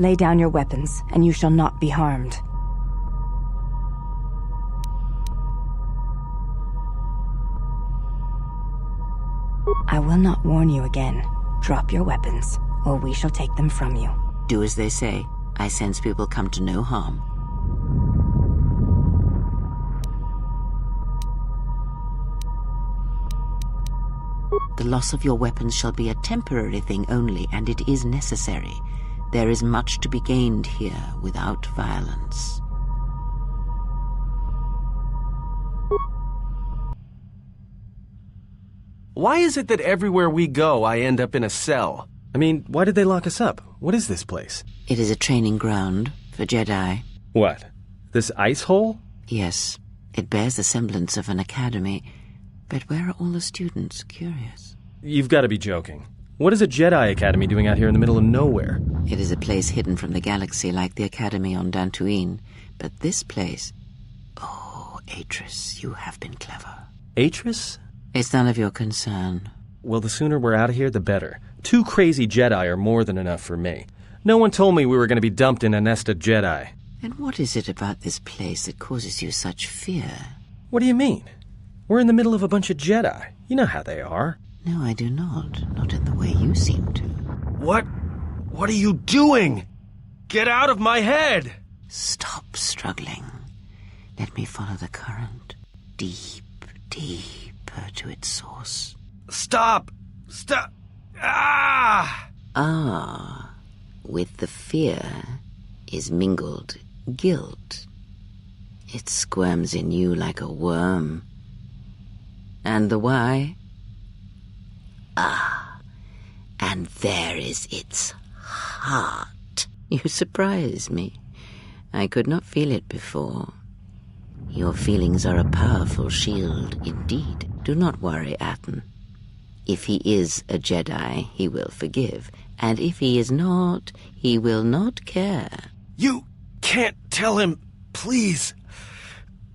Lay down your weapons, and you shall not be harmed. I will not warn you again. Drop your weapons, or we shall take them from you. Do as they say. I sense we will come to no harm. The loss of your weapons shall be a temporary thing only, and it is necessary. There is much to be gained here without violence. Why is it that everywhere we go, I end up in a cell? I mean, why did they lock us up? What is this place? It is a training ground for Jedi. What? This ice hole? Yes, it bears the semblance of an academy. But where are all the students? Curious. You've got to be joking. What is a Jedi Academy doing out here in the middle of nowhere? It is a place hidden from the galaxy like the Academy on Dantooine. But this place... Oh, Atris, you have been clever. Atris? It's none of your concern. Well, the sooner we're out of here, the better. 2 crazy Jedi are more than enough for me. No one told me we were going to be dumped in a nest of Jedi. And what is it about this place that causes you such fear? What do you mean? We're in the middle of a bunch of Jedi. You know how they are. No, I do not. Not in the way you seem to. What? What are you doing? Get out of my head! Stop struggling. Let me follow the current. Deep, deeper to its source. Stop! Stop! Ah! Ah, with the fear is mingled guilt. It squirms in you like a worm. And the why? Ah, and there is its heart. You surprise me. I could not feel it before. Your feelings are a powerful shield indeed. Do not worry, Atten. If he is a Jedi, he will forgive. And if he is not, he will not care. You can't tell him, please.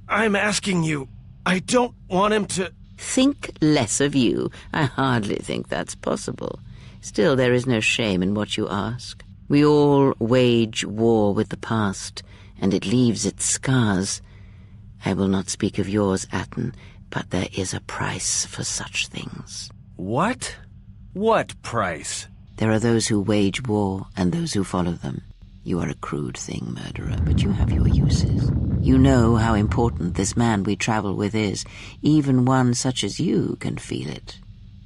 I'm asking you. I don't want him to... Think less of you. I hardly think that's possible. Still, there is no shame in what you ask. We all wage war with the past, and it leaves its scars. I will not speak of yours, Atten, but there is a price for such things. What? What price? There are those who wage war and those who follow them. You are a crude thing, murderer, but you have your uses. You know how important this man we travel with is. Even one such as you can feel it.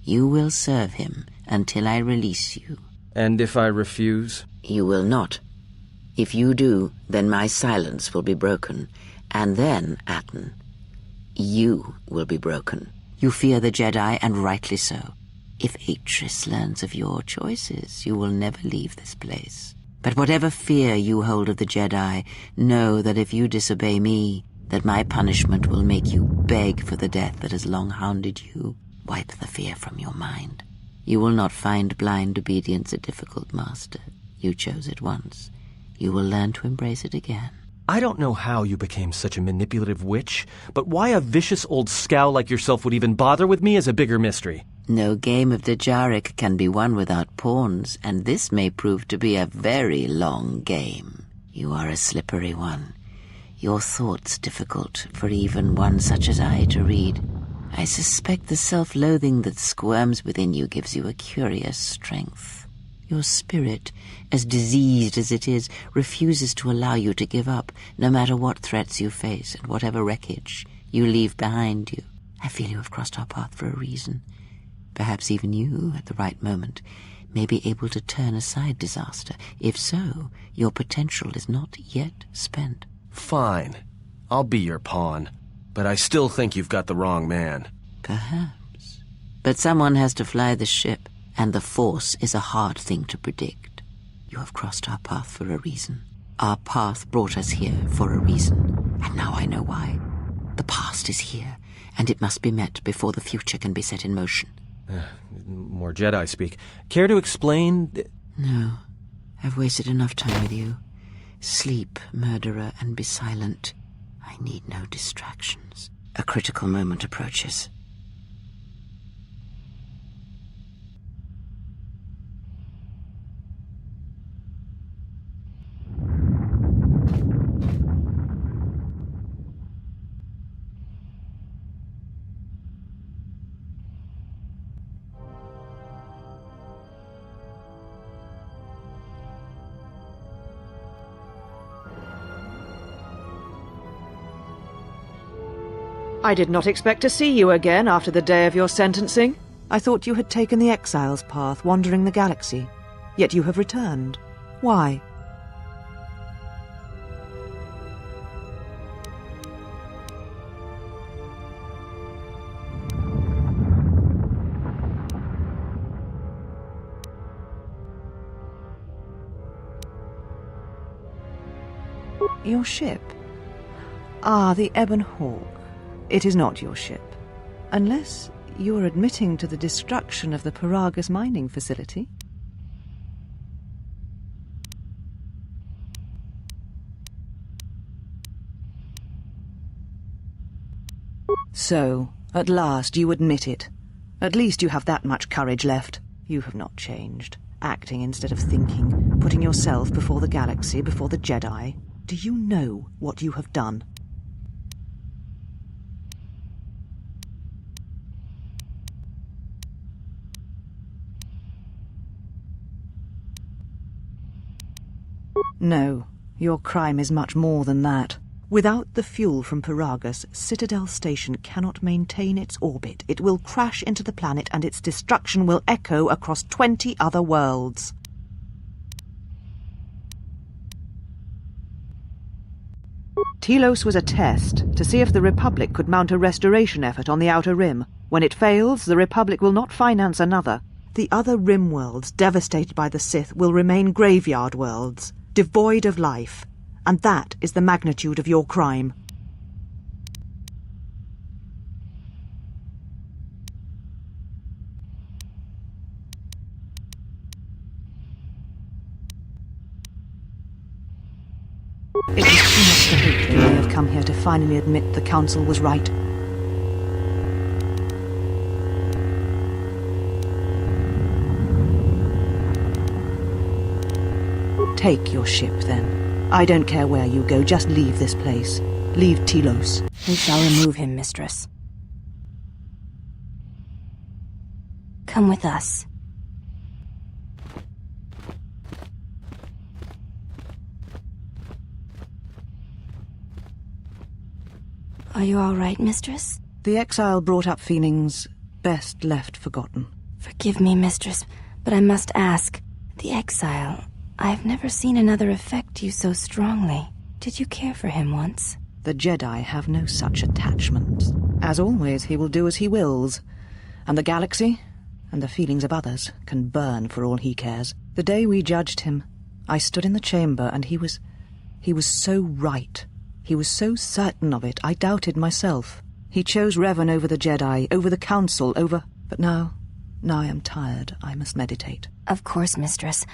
You will serve him until I release you. And if I refuse? You will not. If you do, then my silence will be broken. And then, Atten, you will be broken. You fear the Jedi, and rightly so. If Atris learns of your choices, you will never leave this place. But whatever fear you hold of the Jedi, know that if you disobey me, that my punishment will make you beg for the death that has long hounded you. Wipe the fear from your mind. You will not find blind obedience a difficult master. You chose it once. You will learn to embrace it again. I don't know how you became such a manipulative witch, but why a vicious old scow like yourself would even bother with me is a bigger mystery. No game of Djarik can be won without pawns, and this may prove to be a very long game. You are a slippery one. Your thoughts difficult for even one such as I to read. I suspect the self-loathing that squirms within you gives you a curious strength. Your spirit, as diseased as it is, refuses to allow you to give up, no matter what threats you face and whatever wreckage you leave behind you. I feel you have crossed our path for a reason. Perhaps even you, at the right moment, may be able to turn aside disaster. If so, your potential is not yet spent. Fine. I'll be your pawn. But I still think you've got the wrong man. Perhaps. But someone has to fly the ship, and the Force is a hard thing to predict. You have crossed our path for a reason. Our path brought us here for a reason, and now I know why. The past is here, and it must be met before the future can be set in motion. More Jedi speak. Care to explain? No. I've wasted enough time with you. Sleep, murderer, and be silent. I need no distractions. A critical moment approaches. I did not expect to see you again after the day of your sentencing. I thought you had taken the exile's path, wandering the galaxy. Yet you have returned. Why? Your ship? Ah, the Ebon Hawk. It is not your ship. Unless you are admitting to the destruction of the Paragus mining facility. So, at last you admit it. At least you have that much courage left. You have not changed. Acting instead of thinking, putting yourself before the galaxy, before the Jedi. Do you know what you have done? No, your crime is much more than that. Without the fuel from Paragus, Citadel Station cannot maintain its orbit. It will crash into the planet and its destruction will echo across 20 other worlds. Telos was a test to see if the Republic could mount a restoration effort on the Outer Rim. When it fails, the Republic will not finance another. The other Rim worlds devastated by the Sith will remain graveyard worlds, devoid of life. And that is the magnitude of your crime. It is too much to hope that you may have come here to finally admit the Council was right. Take your ship, then. I don't care where you go, just leave this place. Leave Telos. We shall remove him, Mistress. Come with us. Are you all right, Mistress? The exile brought up feelings best left forgotten. Forgive me, Mistress, but I must ask. The exile, I've never seen another affect you so strongly. Did you care for him once? The Jedi have no such attachments. As always, he will do as he wills. And the galaxy, and the feelings of others, can burn for all he cares. The day we judged him, I stood in the chamber and he was so right. He was so certain of it, I doubted myself. He chose Revan over the Jedi, over the Council, over... But now I am tired. I must meditate. Of course, Mistress.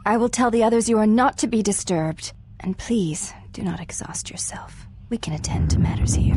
I will tell the others you are not to be disturbed. And please, do not exhaust yourself. We can attend to matters here.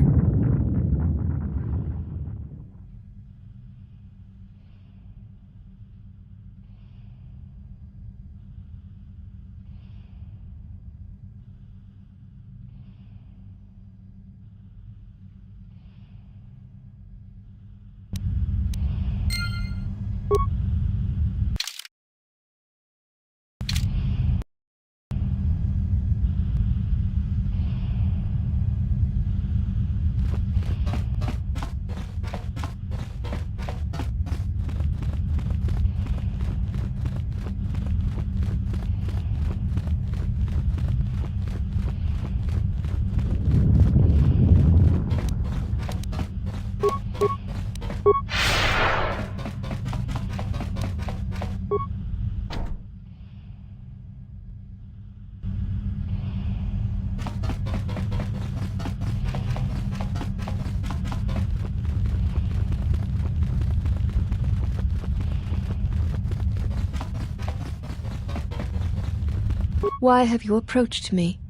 Why have you approached me?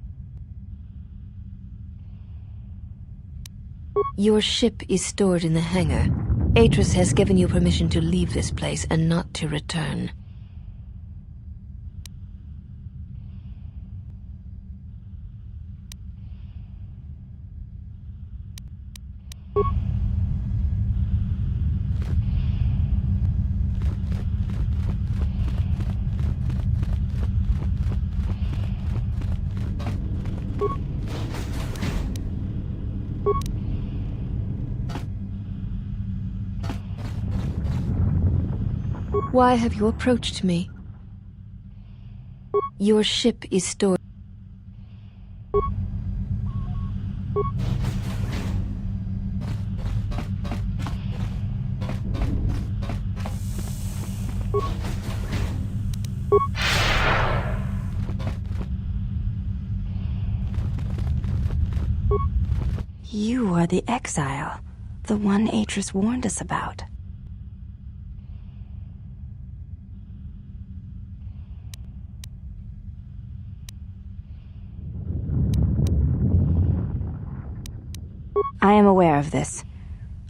Your ship is stored in the hangar. Atris has given you permission to leave this place and not to return. Why have you approached me? Your ship is stored. You are the exile, the one Atris warned us about. I am aware of this.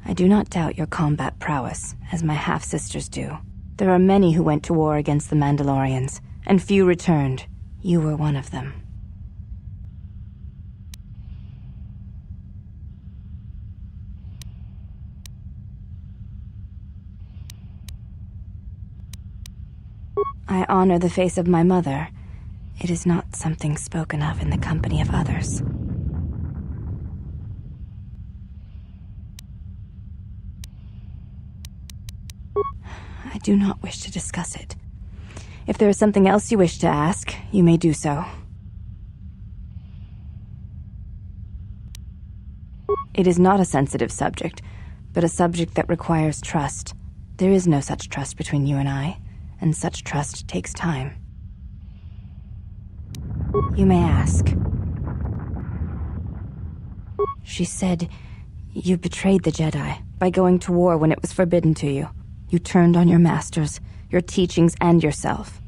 I do not doubt your combat prowess, as my half-sisters do. There are many who went to war against the Mandalorians, and few returned. You were one of them. I honor the face of my mother. It is not something spoken of in the company of others. I do not wish to discuss it. If there is something else you wish to ask, you may do so. It is not a sensitive subject, but a subject that requires trust. There is no such trust between you and I, and such trust takes time. You may ask. She said, you betrayed the Jedi by going to war when it was forbidden to you. You turned on your masters, your teachings, and yourself.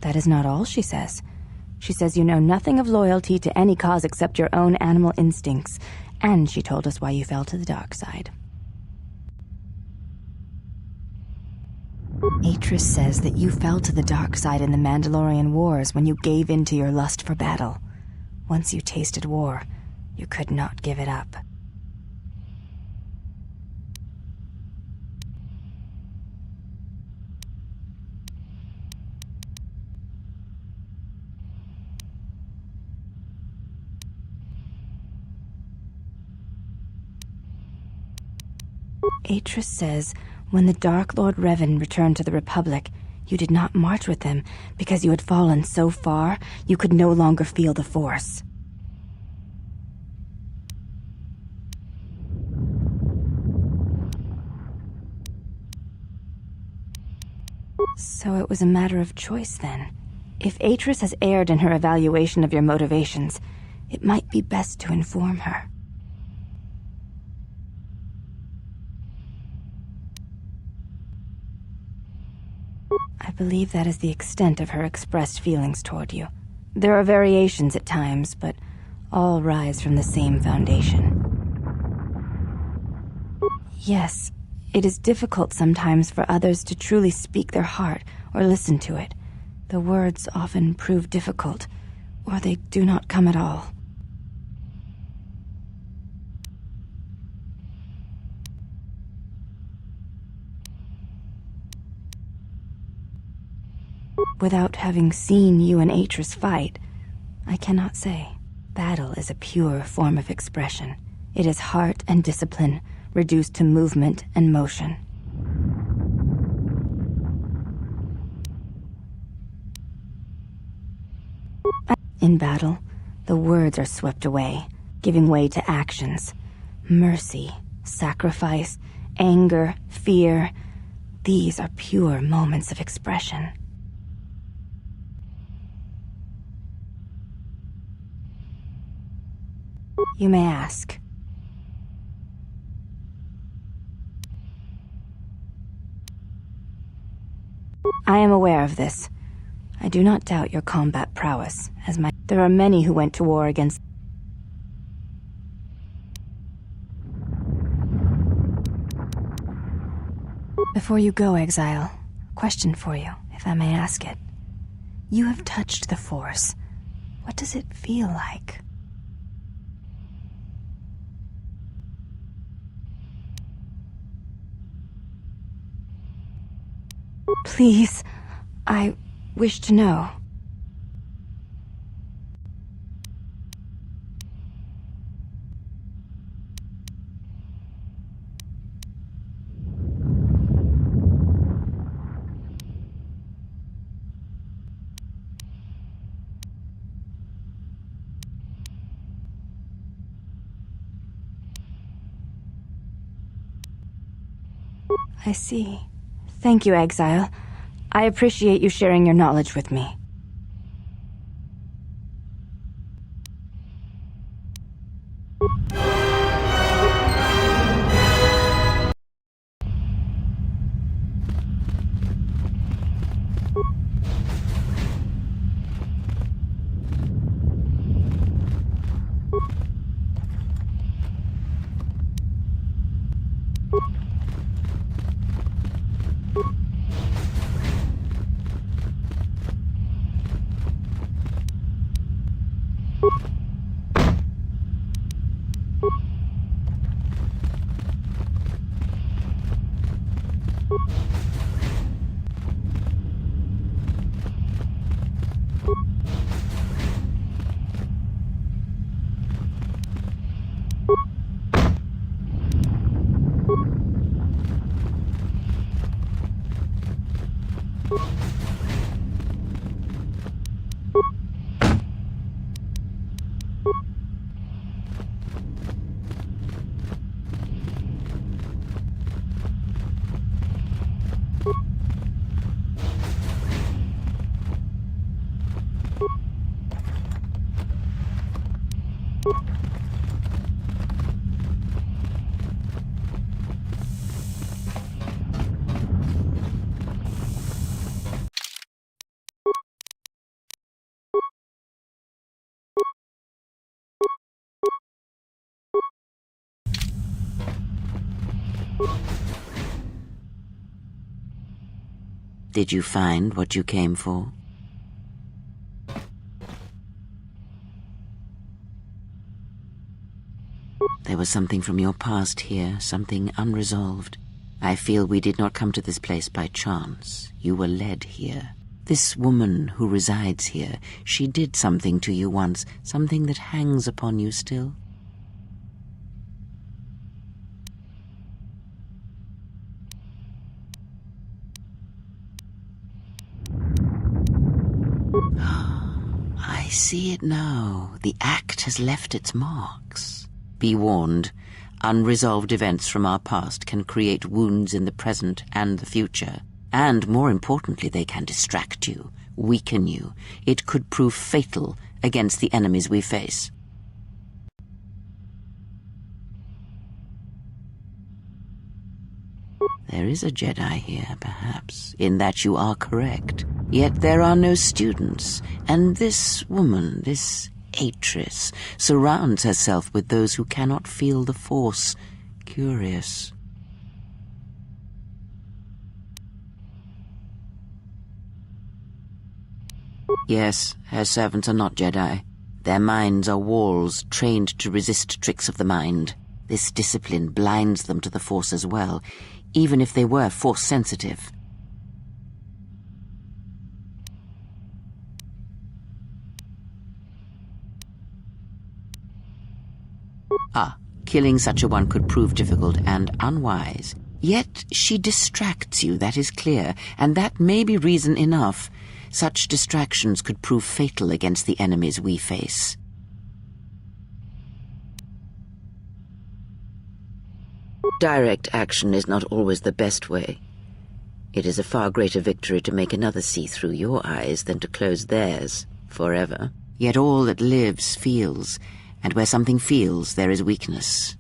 That is not all she says. She says you know nothing of loyalty to any cause except your own animal instincts, and she told us why you fell to the dark side. Atris says that you fell to the dark side in the Mandalorian Wars when you gave in to your lust for battle. Once you tasted war, you could not give it up. Atris says when the Dark Lord Revan returned to the Republic, you did not march with them because you had fallen so far you could no longer feel the Force. So it was a matter of choice then. If Atris has erred in her evaluation of your motivations, it might be best to inform her. I believe that is the extent of her expressed feelings toward you. There are variations at times, but all rise from the same foundation. Yes, it is difficult sometimes for others to truly speak their heart or listen to it. The words often prove difficult, or they do not come at all. Without having seen you and Atris fight, I cannot say. Battle is a pure form of expression. It is heart and discipline, reduced to movement and motion. In battle, the words are swept away, giving way to actions. Mercy, sacrifice, anger, fear. These are pure moments of expression. You may ask. I am aware of this. I do not doubt your combat prowess, as there are many who went to war against. Before you go, Exile, question for you, if I may ask it. You have touched the Force. What does it feel like? Please, I wish to know. I see. Thank you, Exile. I appreciate you sharing your knowledge with me. Did you find what you came for? There was something from your past here, something unresolved. I feel we did not come to this place by chance. You were led here. This woman who resides here, she did something to you once, something that hangs upon you still. I see it now. The act has left its marks. Be warned, unresolved events from our past can create wounds in the present and the future. And more importantly, they can distract you, weaken you. It could prove fatal against the enemies we face. There is a Jedi here, perhaps, in that you are correct. Yet there are no students, and this woman, this Atris, surrounds herself with those who cannot feel the Force. Curious. Yes, her servants are not Jedi. Their minds are walls trained to resist tricks of the mind. This discipline blinds them to the Force as well, even if they were Force-sensitive. Killing such a one could prove difficult and unwise. Yet she distracts you, that is clear, and that may be reason enough. Such distractions could prove fatal against the enemies we face. Direct action is not always the best way. It is a far greater victory to make another see through your eyes than to close theirs forever. Yet all that lives feels, and where something feels, there is weakness.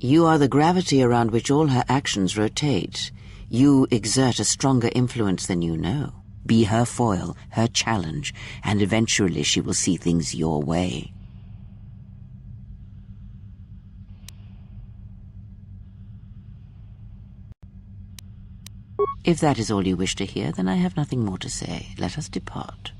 You are the gravity around which all her actions rotate. You exert a stronger influence than you know. Be her foil, her challenge, and eventually she will see things your way. If that is all you wish to hear, then I have nothing more to say. Let us depart.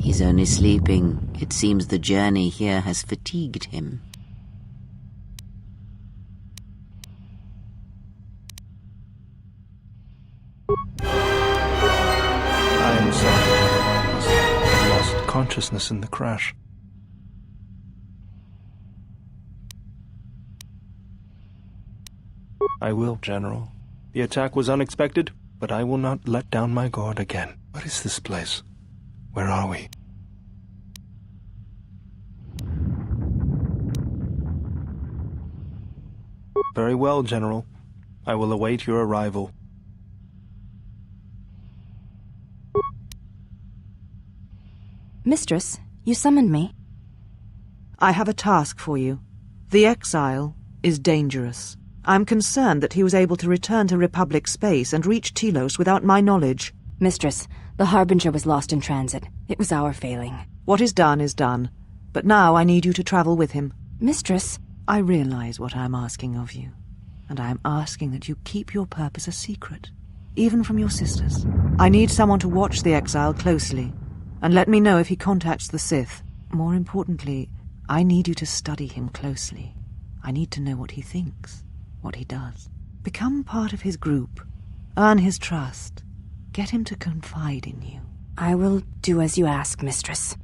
He's only sleeping. It seems the journey here has fatigued him. I am sorry, General. I lost consciousness in the crash. I will, General. The attack was unexpected, but I will not let down my guard again. What is this place? Where are we? Very well, General. I will await your arrival. Mistress, you summoned me. I have a task for you. The exile is dangerous. I'm concerned that he was able to return to Republic space and reach Telos without my knowledge. Mistress, the Harbinger was lost in transit. It was our failing. What is done. But now I need you to travel with him. Mistress, I realize what I'm asking of you, and I am asking that you keep your purpose a secret, even from your sisters. I need someone to watch the exile closely, and let me know if he contacts the Sith. More importantly, I need you to study him closely. I need to know what he thinks, what he does. Become part of his group. Earn his trust. Get him to confide in you. I will do as you ask, Mistress.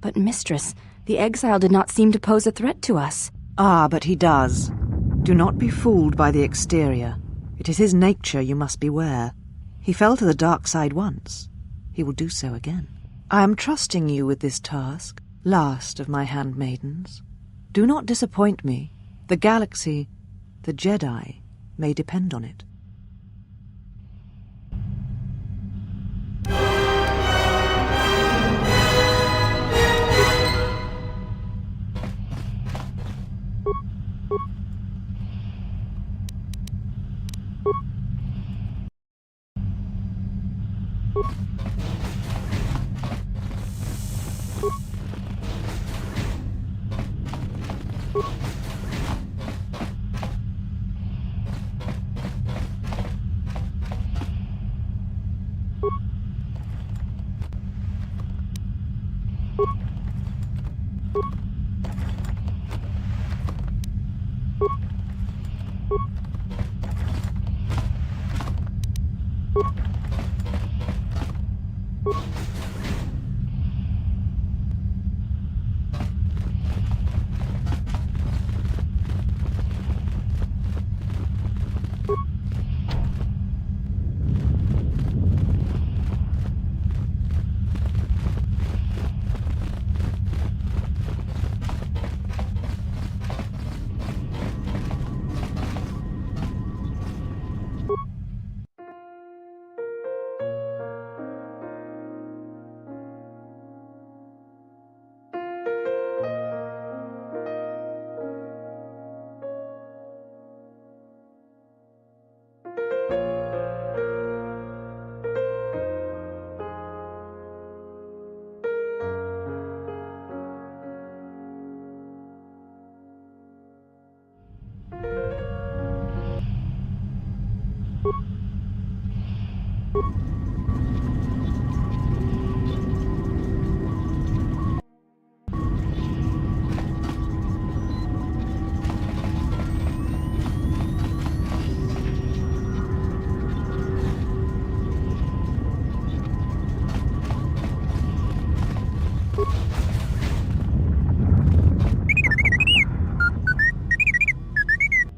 But, Mistress, the exile did not seem to pose a threat to us. Ah, but he does. Do not be fooled by the exterior. It is his nature you must beware. He fell to the dark side once. He will do so again. I am trusting you with this task, last of my handmaidens. Do not disappoint me. The galaxy, the Jedi, may depend on it.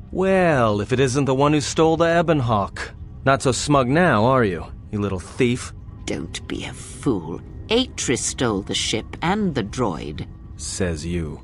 Well, if it isn't the one who stole the Ebonhawk. Not so smug now, are you little thief? Don't be a fool. Atris stole the ship and the droid. Says you.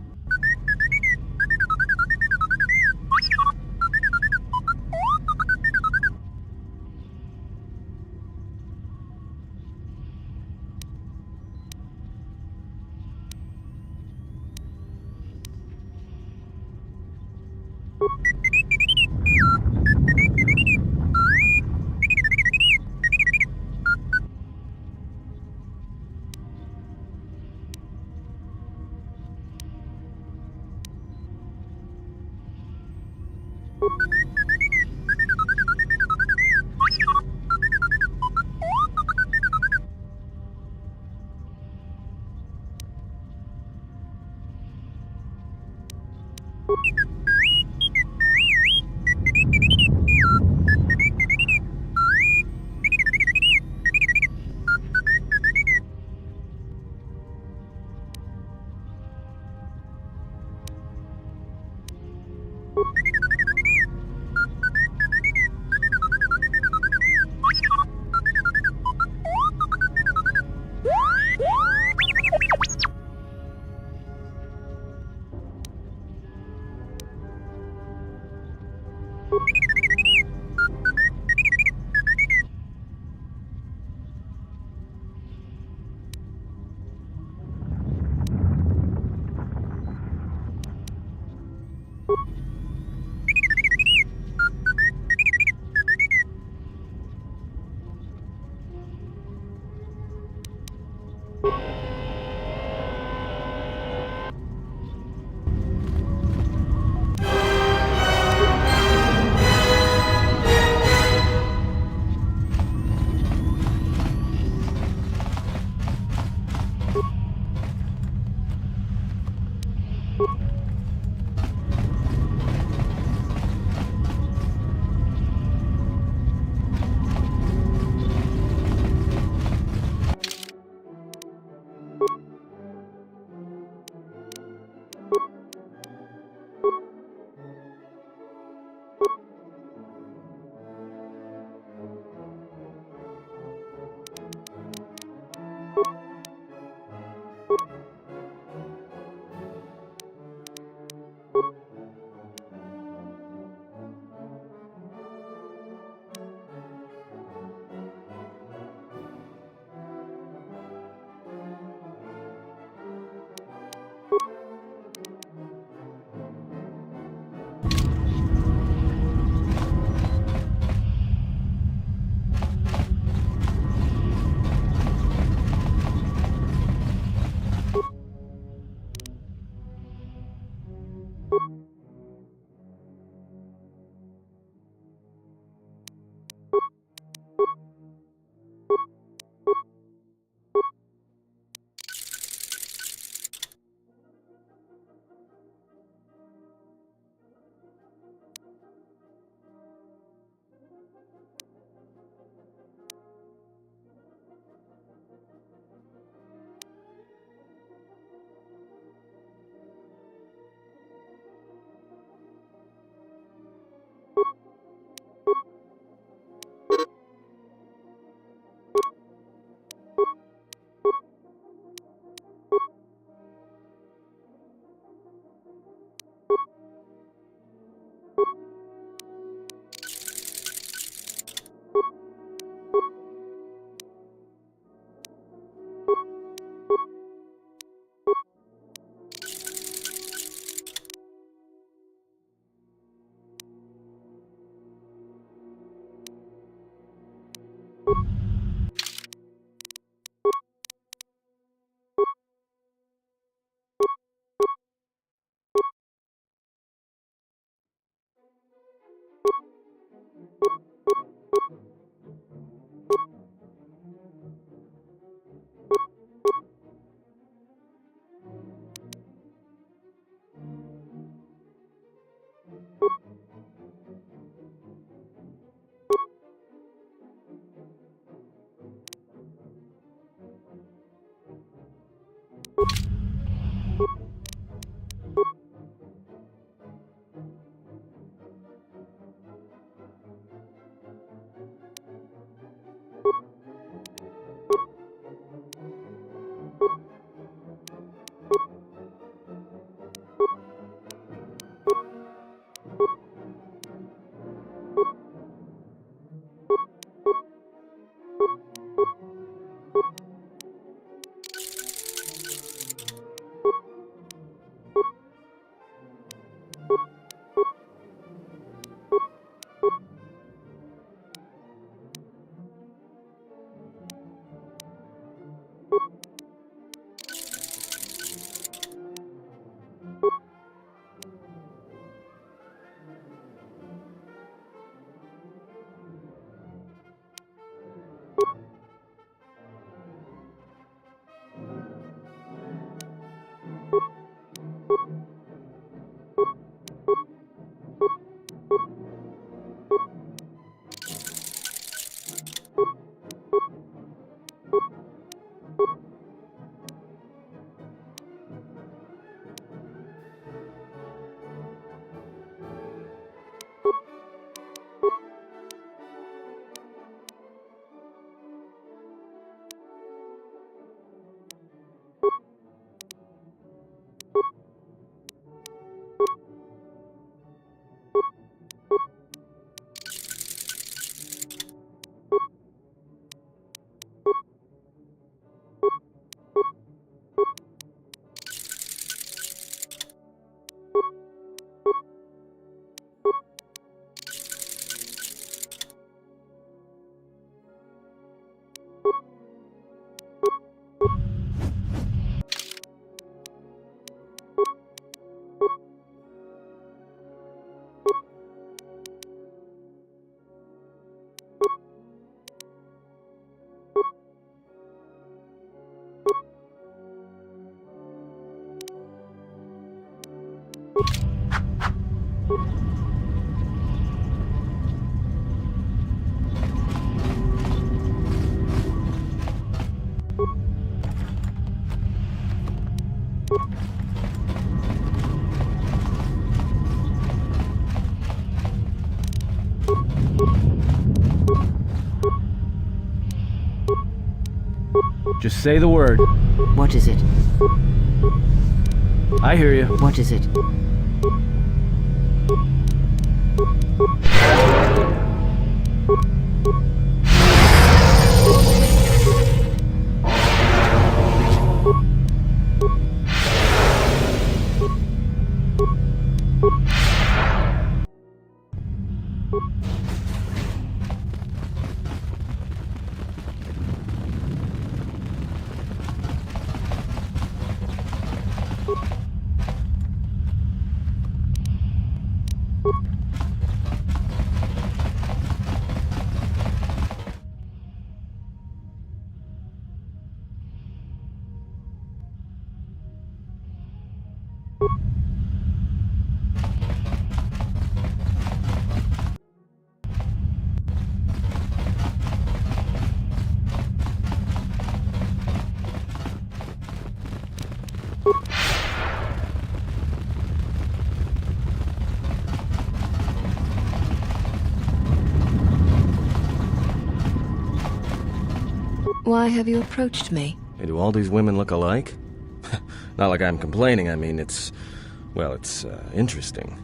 Just say the word. What is it? I hear you. What is it? Why have you approached me? Hey, do all these women look alike? Not like I'm complaining, I mean, it's interesting.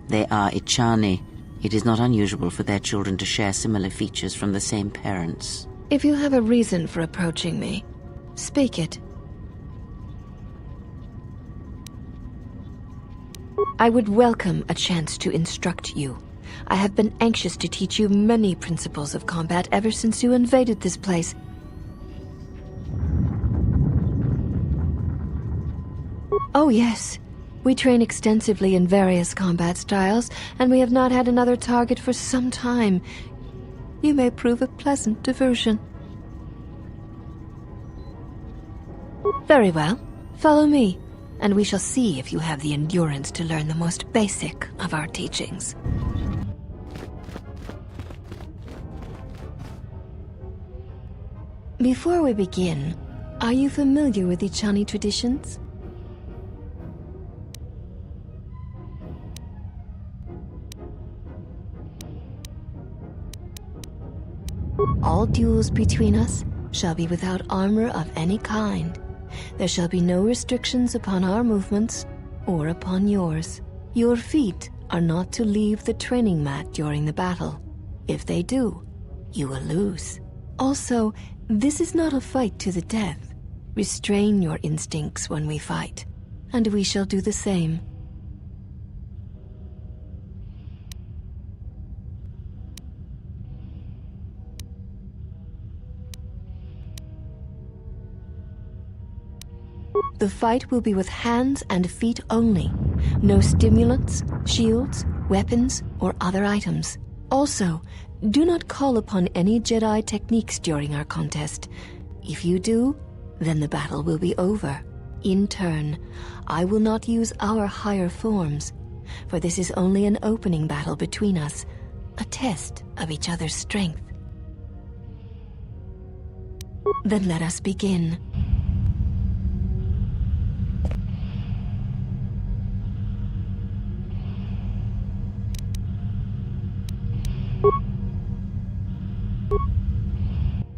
They are Ichani. It is not unusual for their children to share similar features from the same parents. If you have a reason for approaching me, speak it. I would welcome a chance to instruct you. I have been anxious to teach you many principles of combat ever since you invaded this place. Oh yes, we train extensively in various combat styles, and we have not had another target for some time. You may prove a pleasant diversion. Very well, follow me, and we shall see if you have the endurance to learn the most basic of our teachings. Before we begin, are you familiar with Ichani traditions? All duels between us shall be without armor of any kind. There shall be no restrictions upon our movements or upon yours. Your feet are not to leave the training mat during the battle. If they do, you will lose. Also, this is not a fight to the death. Restrain your instincts when we fight, and we shall do the same. The fight will be with hands and feet only. No stimulants, shields, weapons, or other items. Also, do not call upon any Jedi techniques during our contest. If you do, then the battle will be over. In turn, I will not use our higher forms, for this is only an opening battle between us, a test of each other's strength. Then let us begin.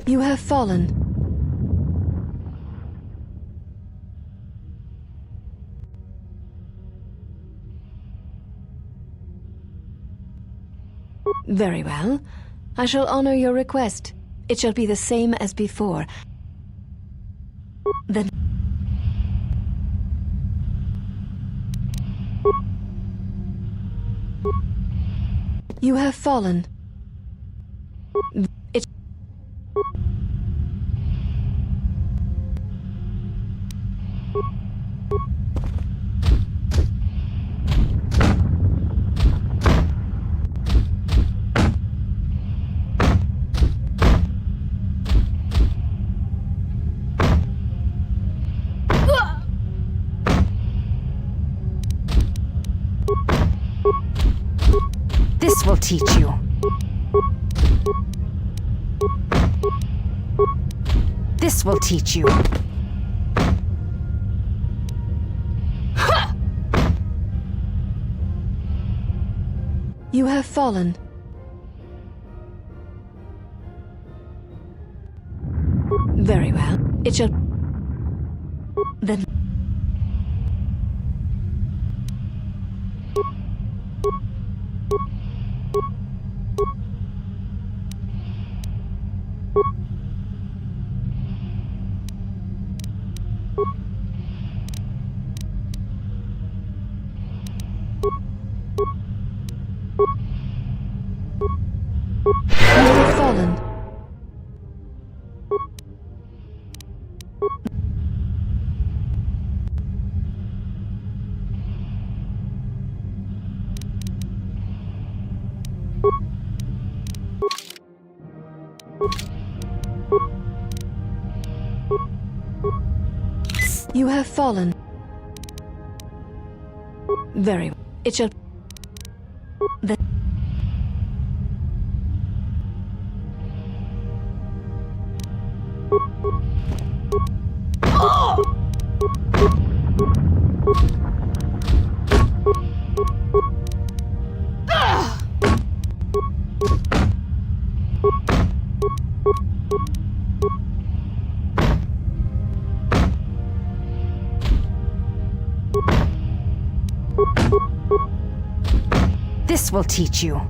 You have fallen. Very well. I shall honor your request. It shall be the same as before. Then... You have fallen. It... This will teach you. This will teach you. You have fallen. Very well. It shall... Then... You have fallen. You have fallen. Very well. It shall... The... This will teach you.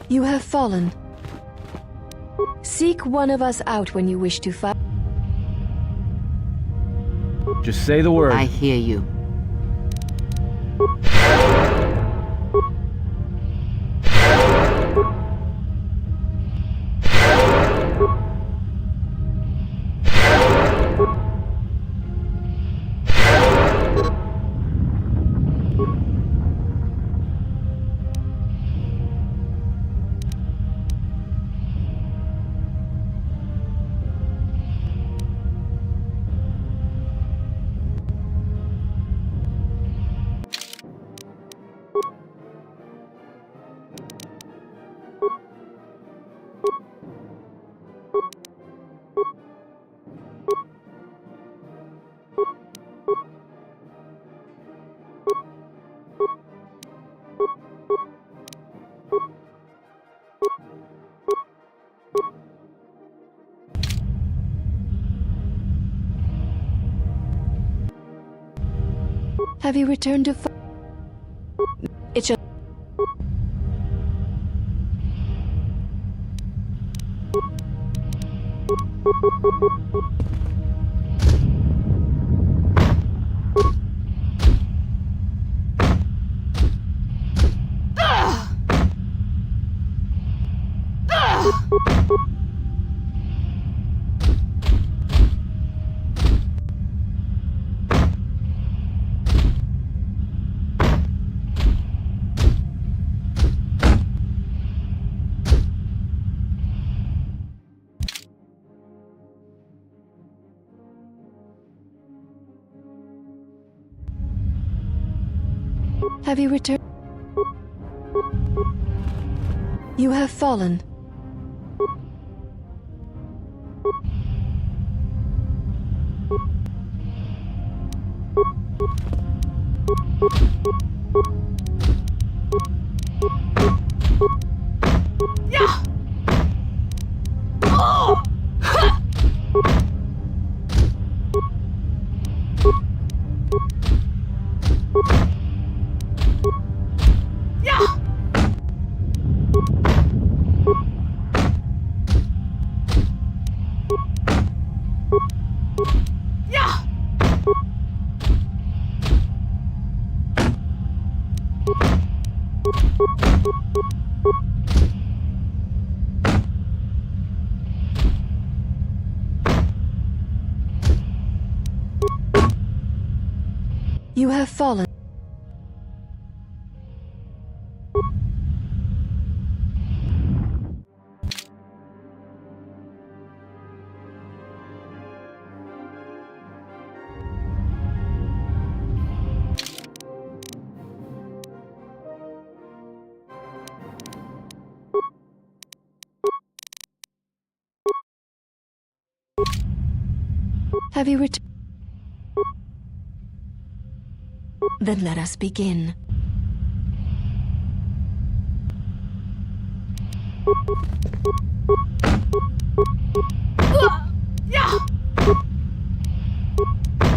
You have fallen. Seek one of us out when you wish to fight. Just say the word. I hear you. Have you returned to It shall... Have you returned? You have fallen. You have fallen. Have you returned? Then let us begin.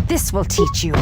This will teach you.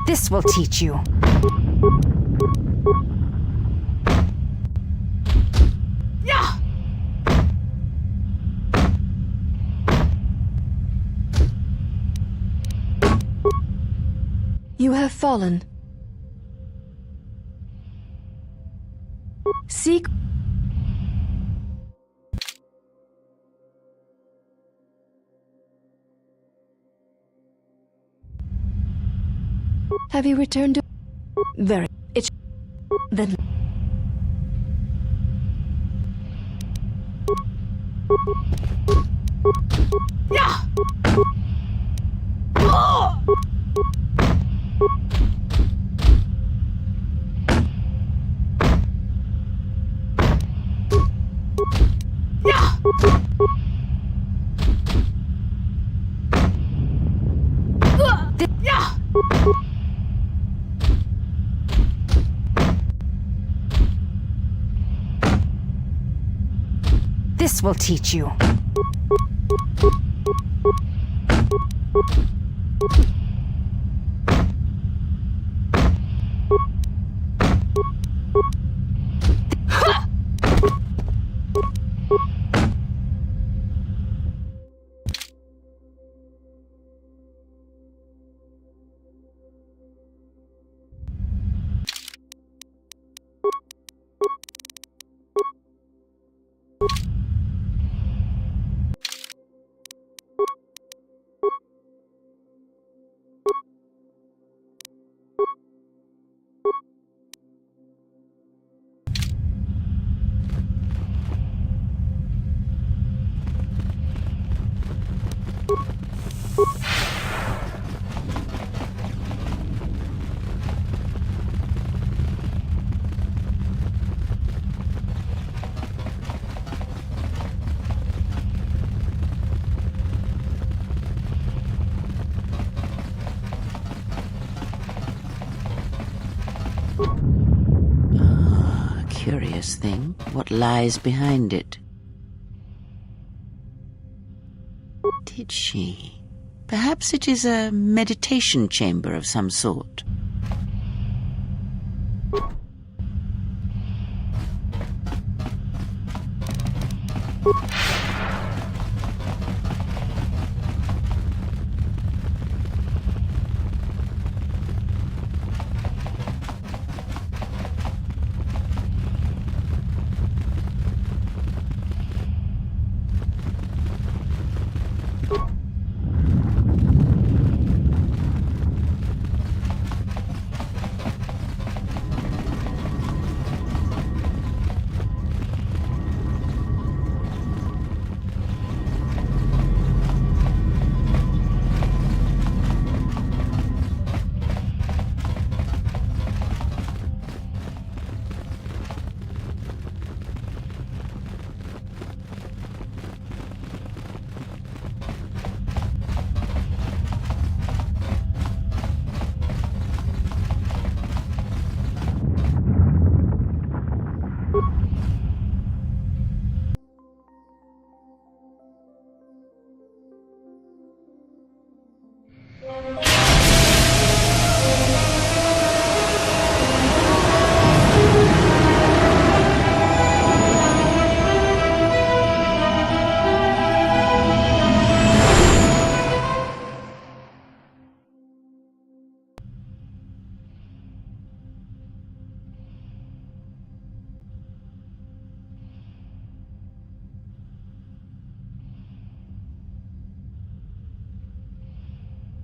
This will teach you. You have fallen. Seek. Have you returned to... Very... It's... Then... Yeah! Oh! Yeah! Yeah! This will teach you. Curious thing. What lies behind it? Did she? Perhaps it is a meditation chamber of some sort.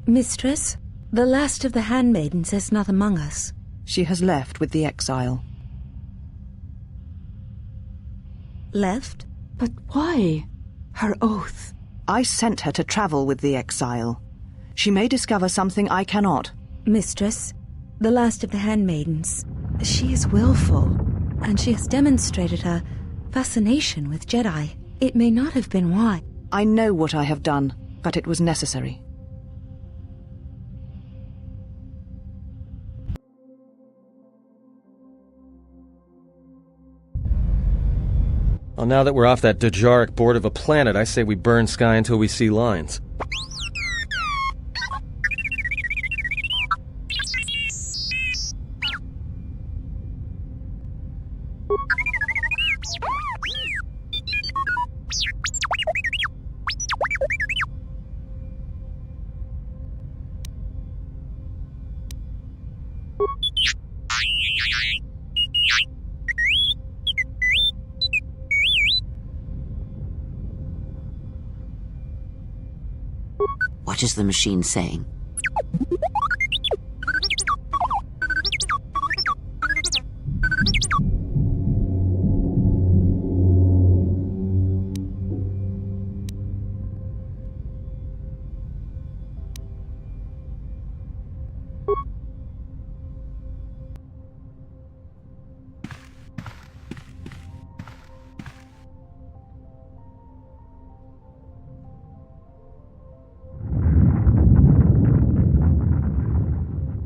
Mistress, the last of the Handmaidens is not among us. She has left with the exile. Left? But why? Her oath. I sent her to travel with the exile. She may discover something I cannot. Mistress, the last of the Handmaidens. She is willful, and she has demonstrated her fascination with Jedi. It may not have been why. I know what I have done, but it was necessary. Well, now that we're off that Dajaric board of a planet, I say we burn sky until we see lines. What is the machine saying?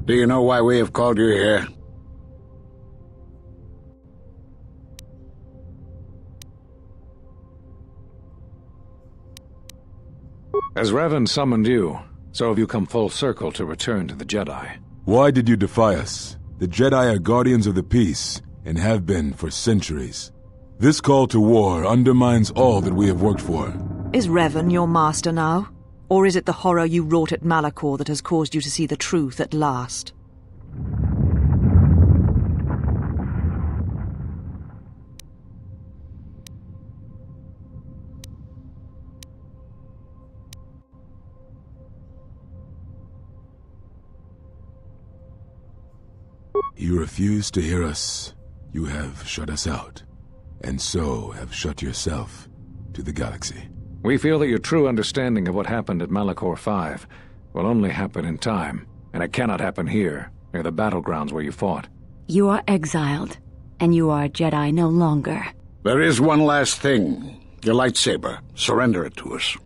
Do you know why we have called you here? As Revan summoned you, so have you come full circle to return to the Jedi. Why did you defy us? The Jedi are guardians of the peace, and have been for centuries. This call to war undermines all that we have worked for. Is Revan your master now? Or is it the horror you wrought at Malachor that has caused you to see the truth at last? You refuse to hear us. You have shut us out, and so have shut yourself to the galaxy. We feel that your true understanding of what happened at Malachor 5 will only happen in time, and it cannot happen here, near the battlegrounds where you fought. You are exiled, and you are a Jedi no longer. There is one last thing. Your lightsaber. Surrender it to us.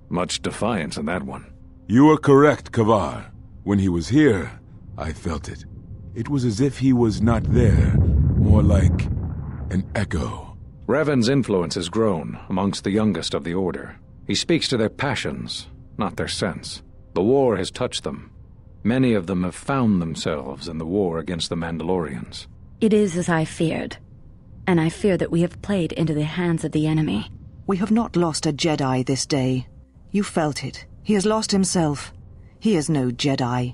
Much defiance in that one. You are correct, Kavar. When he was here, I felt it. It was as if he was not there, more like an echo. Revan's influence has grown amongst the youngest of the Order. He speaks to their passions, not their sense. The war has touched them. Many of them have found themselves in the war against the Mandalorians. It is as I feared, and I fear that we have played into the hands of the enemy. We have not lost a Jedi this day. You felt it. He has lost himself. He is no Jedi.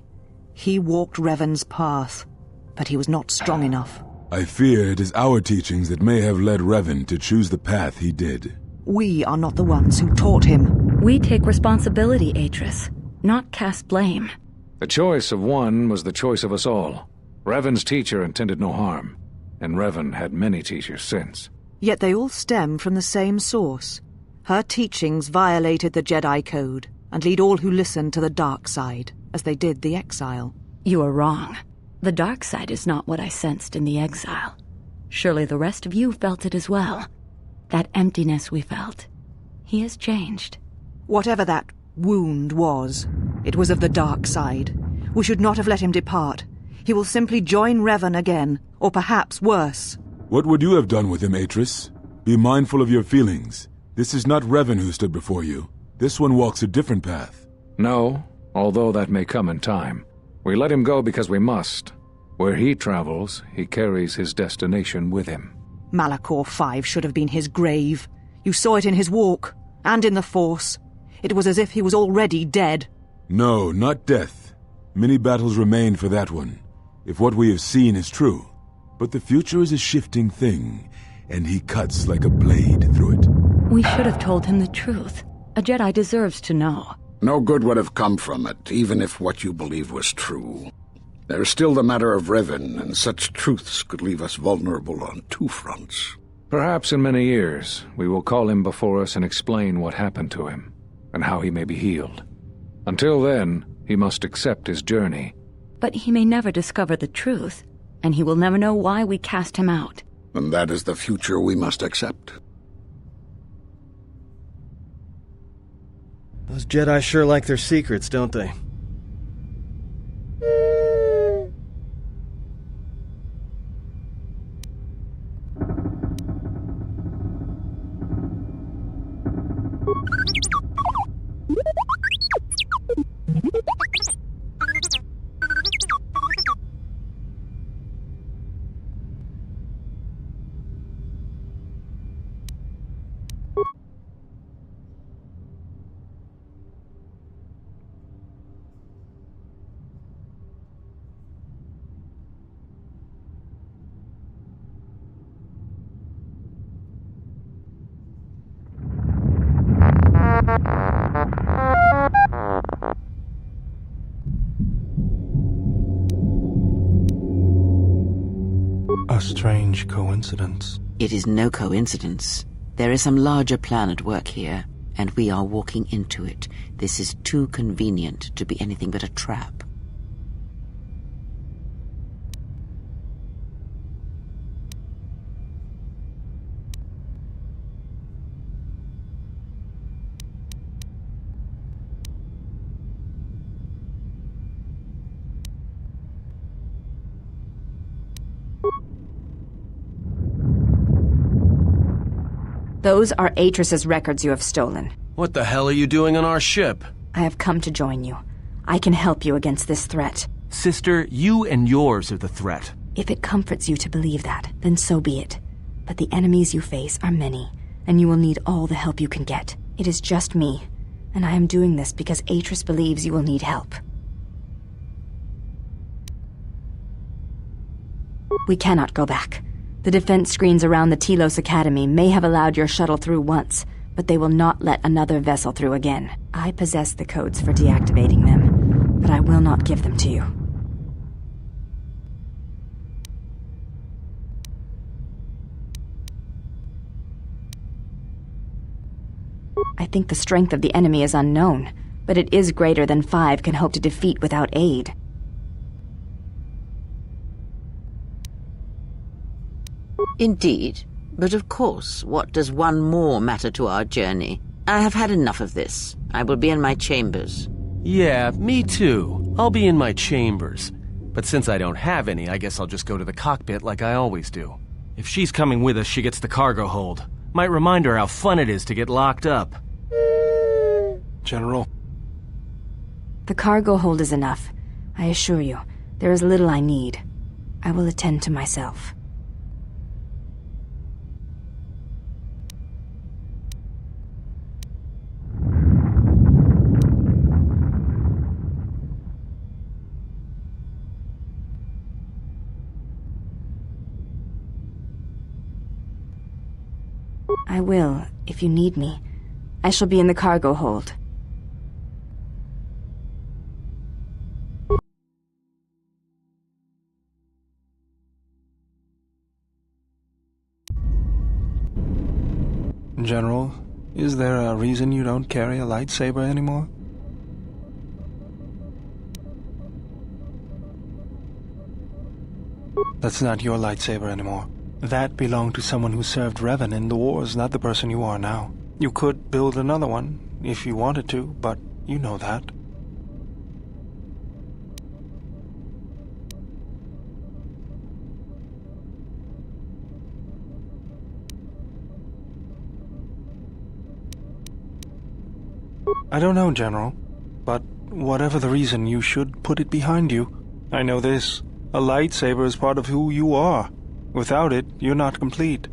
He walked Revan's path, but he was not strong enough. I fear it is our teachings that may have led Revan to choose the path he did. We are not the ones who taught him. We take responsibility, Atris, not cast blame. The choice of one was the choice of us all. Revan's teacher intended no harm, and Revan had many teachers since. Yet they all stem from the same source. Her teachings violated the Jedi Code, and lead all who listen to the dark side, as they did the exile. You are wrong. The dark side is not what I sensed in the exile. Surely the rest of you felt it as well. That emptiness we felt. He has changed. Whatever that wound was, it was of the dark side. We should not have let him depart. He will simply join Revan again, or perhaps worse. What would you have done with him, Atris? Be mindful of your feelings. This is not Revan who stood before you. This one walks a different path. No, although that may come in time. We let him go because we must. Where he travels, he carries his destination with him. Malachor 5 should have been his grave. You saw it in his walk, and in the Force. It was as if he was already dead. No, not death. Many battles remain for that one, if what we have seen is true. But the future is a shifting thing, and he cuts like a blade through it. We should have told him the truth. A Jedi deserves to know. No good would have come from it, even if what you believed was true. There's still the matter of Revan, and such truths could leave us vulnerable on two fronts. Perhaps in many years, we will call him before us and explain what happened to him, and how he may be healed. Until then, he must accept his journey. But he may never discover the truth, and he will never know why we cast him out. And that is the future we must accept. Those Jedi sure like their secrets, don't they? A strange coincidence. It is no coincidence. There is some larger plan at work here, and we are walking into it. This is too convenient to be anything but a trap. Those are Atris's records you have stolen. What the hell are you doing on our ship? I have come to join you. I can help you against this threat. Sister, you and yours are the threat. If it comforts you to believe that, then so be it. But the enemies you face are many, and you will need all the help you can get. It is just me, and I am doing this because Atris believes you will need help. We cannot go back. The defense screens around the Telos Academy may have allowed your shuttle through once, but they will not let another vessel through again. I possess the codes for deactivating them, but I will not give them to you. I think the strength of the enemy is unknown, but it is greater than 5 can hope to defeat without aid. Indeed. But of course, what does one more matter to our journey? I have had enough of this. I will be in my chambers. Yeah, me too. I'll be in my chambers. But since I don't have any, I guess I'll just go to the cockpit like I always do. If she's coming with us, she gets the cargo hold. Might remind her how fun it is to get locked up. General. The cargo hold is enough. I assure you, there is little I need. I will attend to myself. I will, if you need me. I shall be in the cargo hold. General, is there a reason you don't carry a lightsaber anymore? That's not your lightsaber anymore. That belonged to someone who served Revan in the wars, not the person you are now. You could build another one, if you wanted to, but you know that. I don't know, General, but whatever the reason, you should put it behind you. I know this. A lightsaber is part of who you are. Without it, you're not complete.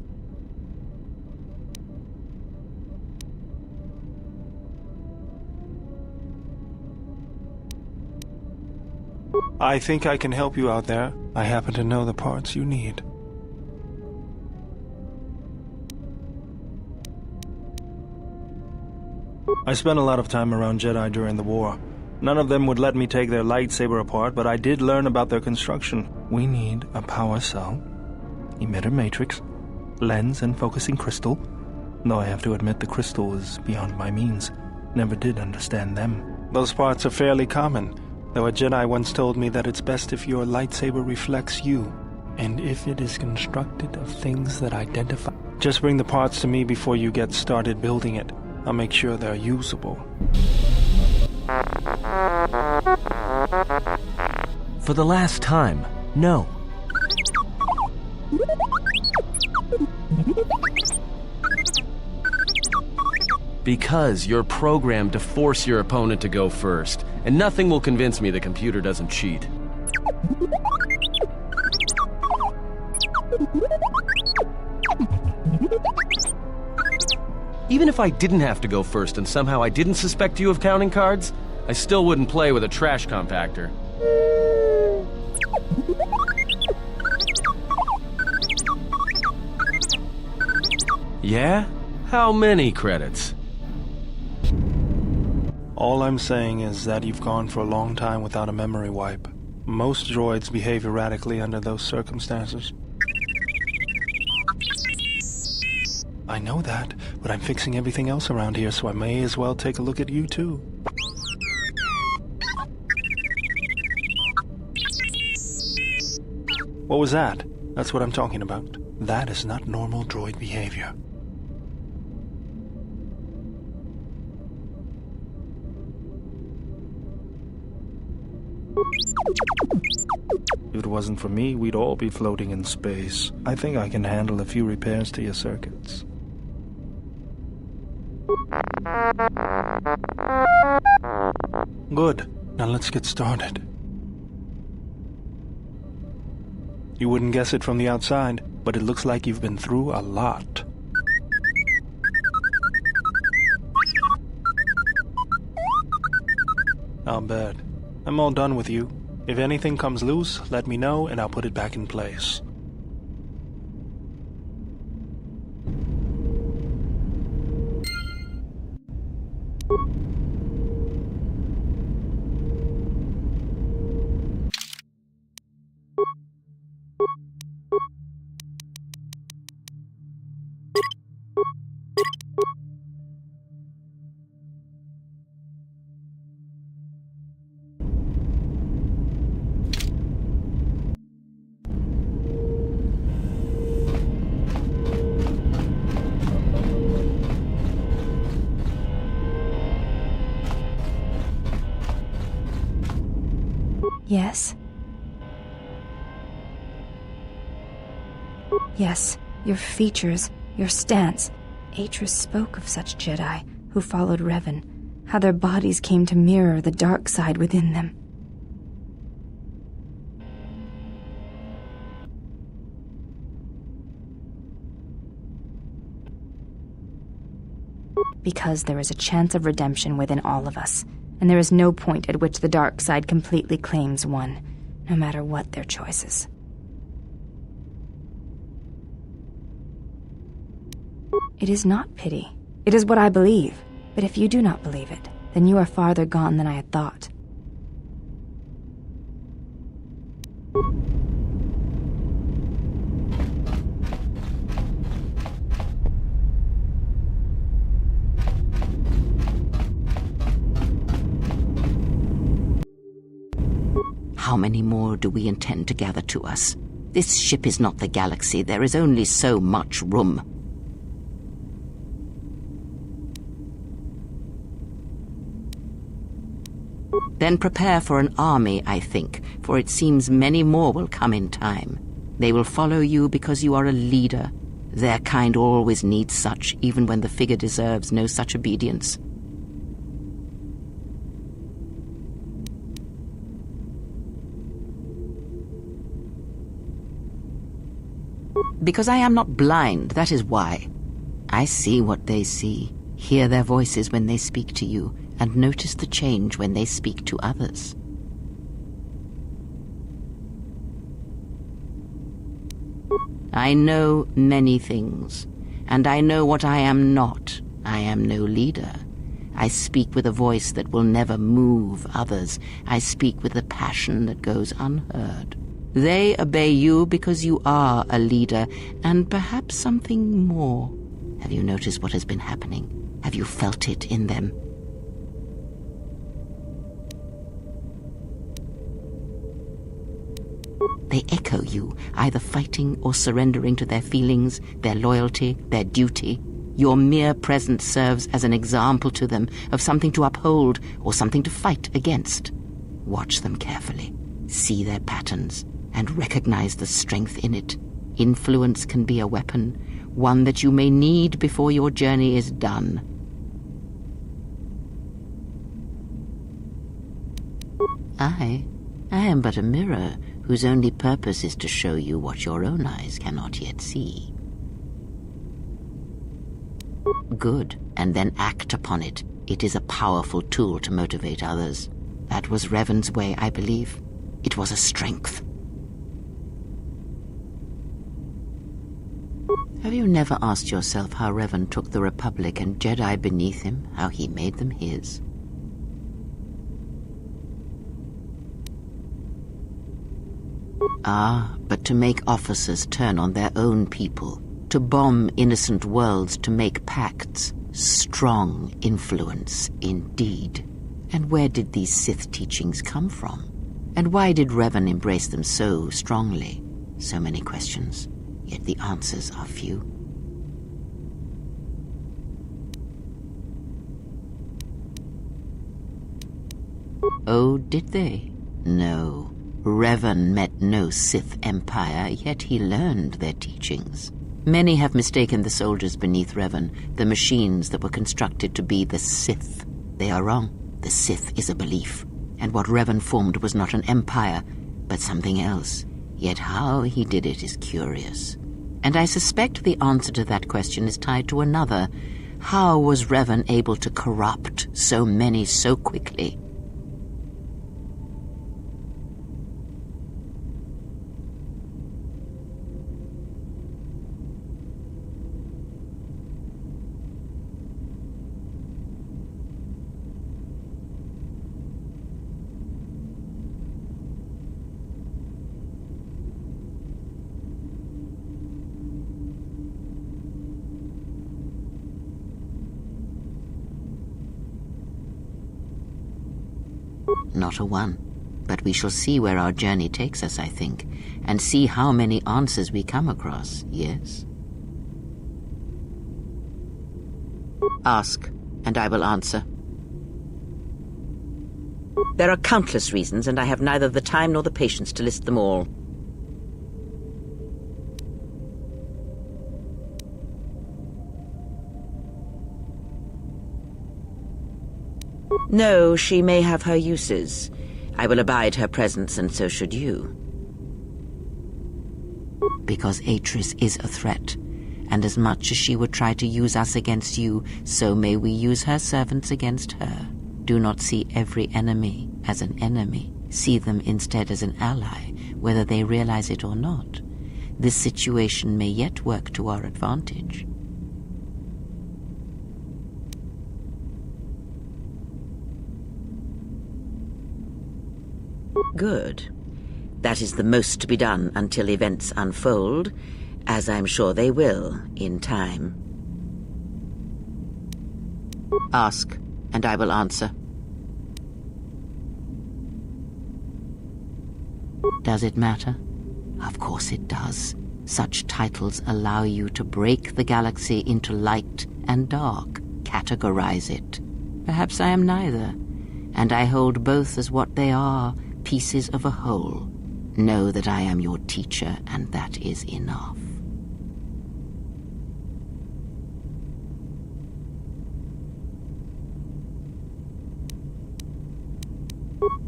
I think I can help you out there. I happen to know the parts you need. I spent a lot of time around Jedi during the war. None of them would let me take their lightsaber apart, but I did learn about their construction. We need a power cell, emitter matrix, lens and focusing crystal. Though I have to admit the crystal is beyond my means. Never did understand them. Those parts are fairly common, though a Jedi once told me that it's best if your lightsaber reflects you, and if it is constructed of things that identify. Just bring the parts to me before you get started building it. I'll make sure they're usable. For the last time, no. Because you're programmed to force your opponent to go first, and nothing will convince me the computer doesn't cheat. Even if I didn't have to go first and somehow I didn't suspect you of counting cards, I still wouldn't play with a trash compactor. Yeah? How many credits? All I'm saying is that you've gone for a long time without a memory wipe. Most droids behave erratically under those circumstances. I know that, but I'm fixing everything else around here, so I may as well take a look at you too. What was that? That's what I'm talking about. That is not normal droid behavior. If it wasn't for me, we'd all be floating in space. I think I can handle a few repairs to your circuits. Good. Now let's get started. You wouldn't guess it from the outside, but it looks like you've been through a lot. I'll bet. I'm all done with you. If anything comes loose, let me know and I'll put it back in place. Yes? Yes, your features, your stance. Atris spoke of such Jedi who followed Revan, how their bodies came to mirror the dark side within them. Because there is a chance of redemption within all of us, and there is no point at which the dark side completely claims one, no matter what their choices. It is not pity. It is what I believe. But if you do not believe it, then you are farther gone than I had thought. How many more do we intend to gather to us? This ship is not the galaxy. There is only so much room. Then prepare for an army, I think, for it seems many more will come in time. They will follow you because you are a leader. Their kind always needs such, even when the figure deserves no such obedience. Because I am not blind, that is why. I see what they see, hear their voices when they speak to you, and notice the change when they speak to others. I know many things, and I know what I am not. I am no leader. I speak with a voice that will never move others. I speak with a passion that goes unheard. They obey you because you are a leader, and perhaps something more. Have you noticed what has been happening? Have you felt it in them? They echo you, either fighting or surrendering to their feelings, their loyalty, their duty. Your mere presence serves as an example to them of something to uphold or something to fight against. Watch them carefully, see their patterns, and recognize the strength in it. Influence can be a weapon, one that you may need before your journey is done. I am but a mirror whose only purpose is to show you what your own eyes cannot yet see. Good, and then act upon it. It is a powerful tool to motivate others. That was Revan's way, I believe. It was a strength. Have you never asked yourself how Revan took the Republic and Jedi beneath him, how he made them his? But to make officers turn on their own people, to bomb innocent worlds, to make pacts. Strong influence, indeed. And where did these Sith teachings come from? And why did Revan embrace them so strongly? So many questions, yet the answers are few. Oh, did they? No. Revan met no Sith empire, yet he learned their teachings. Many have mistaken the soldiers beneath Revan, the machines that were constructed to be the Sith. They are wrong. The Sith is a belief, and what Revan formed was not an empire, but something else. Yet how he did it is curious. And I suspect the answer to that question is tied to another. How was Revan able to corrupt so many so quickly? Not a one. But we shall see where our journey takes us, I think, and see how many answers we come across, yes? Ask, and I will answer. There are countless reasons, and I have neither the time nor the patience to list them all. No, she may have her uses. I will abide her presence, and so should you. Because Atris is a threat, and as much as she would try to use us against you, so may we use her servants against her. Do not see every enemy as an enemy. See them instead as an ally, whether they realize it or not. This situation may yet work to our advantage. Good. That is the most to be done until events unfold, as I'm sure they will in time. Ask, and I will answer. Does it matter? Of course it does. Such titles allow you to break the galaxy into light and dark, categorize it. Perhaps I am neither, and I hold both as what they are, pieces of a whole. Know that I am your teacher, and that is enough.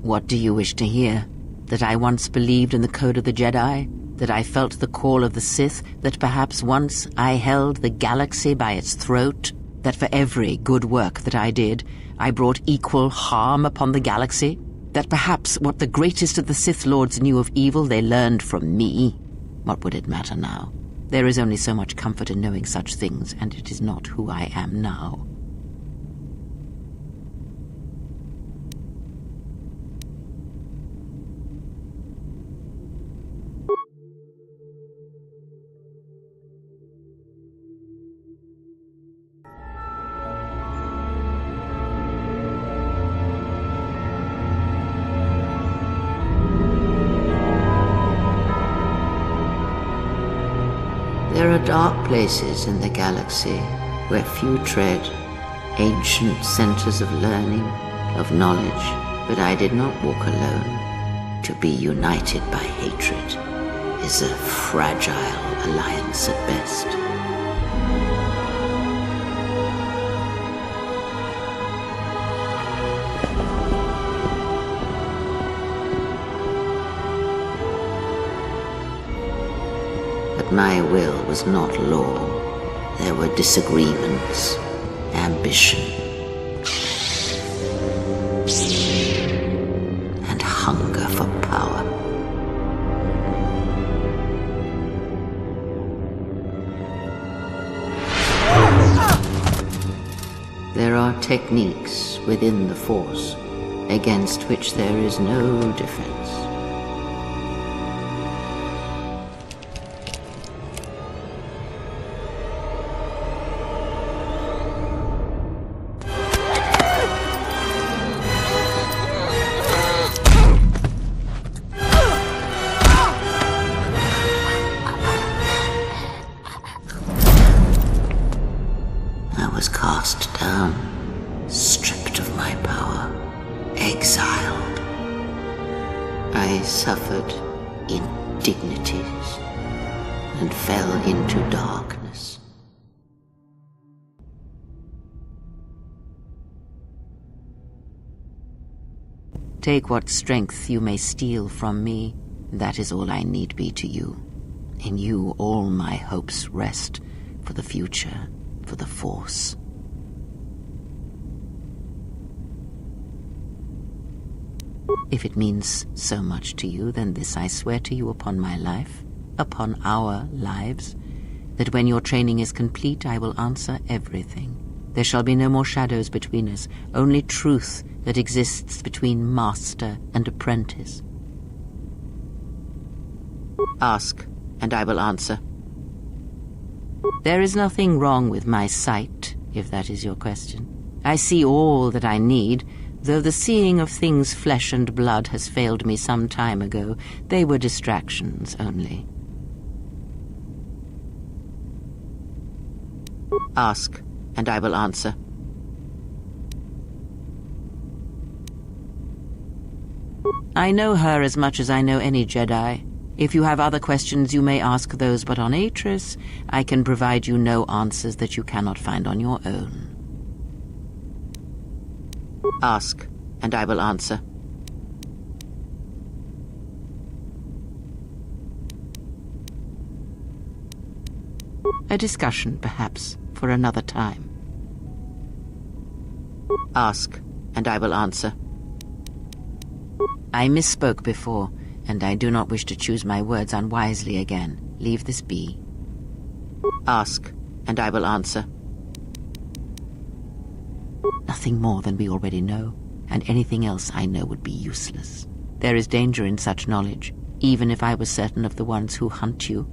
What do you wish to hear? That I once believed in the code of the Jedi? That I felt the call of the Sith? That perhaps once I held the galaxy by its throat? That for every good work that I did, I brought equal harm upon the galaxy? That perhaps what the greatest of the Sith Lords knew of evil they learned from me? What would it matter now? There is only so much comfort in knowing such things, and it is not who I am now. There are dark places in the galaxy where few tread, ancient centers of learning, of knowledge, but I did not walk alone. To be united by hatred is a fragile alliance at best. My will was not law. There were disagreements, ambition, and hunger for power. There are techniques within the Force against which there is no defense. Take what strength you may steal from me. That is all I need be to you. In you all my hopes rest, for the future, for the Force. If it means so much to you, then this I swear to you upon my life, upon our lives, that when your training is complete, I will answer everything. There shall be no more shadows between us, only truth that exists between master and apprentice. Ask, and I will answer. There is nothing wrong with my sight, if that is your question. I see all that I need, though the seeing of things flesh and blood has failed me some time ago. They were distractions only. Ask, and I will answer. I know her as much as I know any Jedi. If you have other questions, you may ask those, but on Atris, I can provide you no answers that you cannot find on your own. Ask, and I will answer. A discussion, perhaps, for another time. Ask, and I will answer. I misspoke before, and I do not wish to choose my words unwisely again. Leave this be. Ask, and I will answer. Nothing more than we already know, and anything else I know would be useless. There is danger in such knowledge, even if I was certain of the ones who hunt you.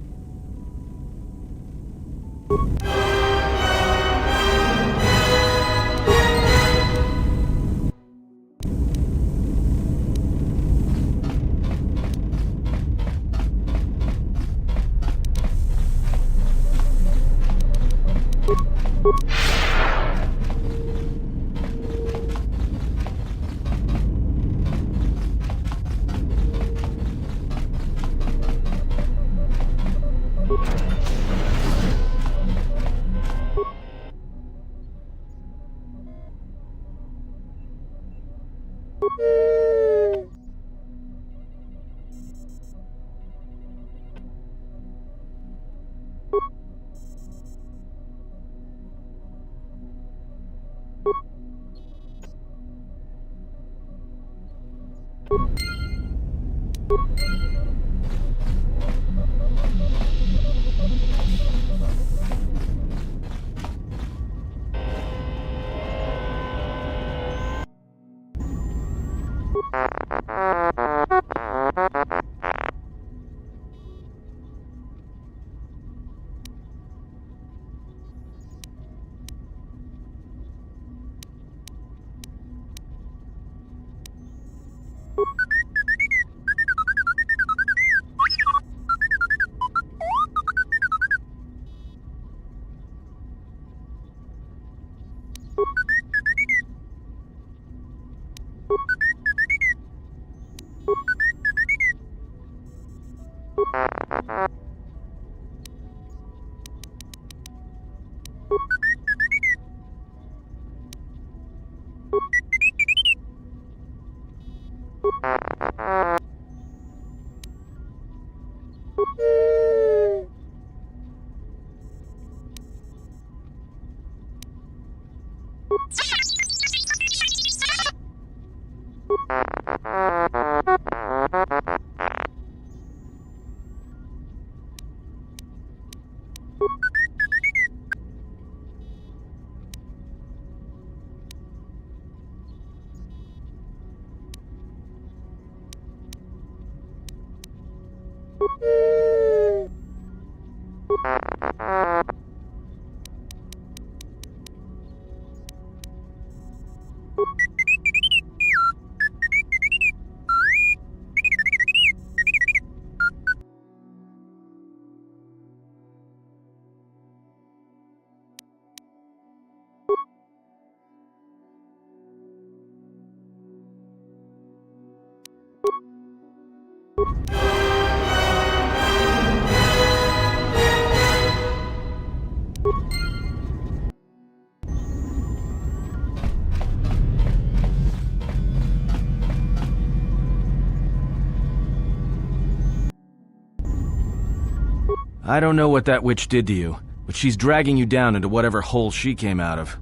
I don't know what that witch did to you, but she's dragging you down into whatever hole she came out of.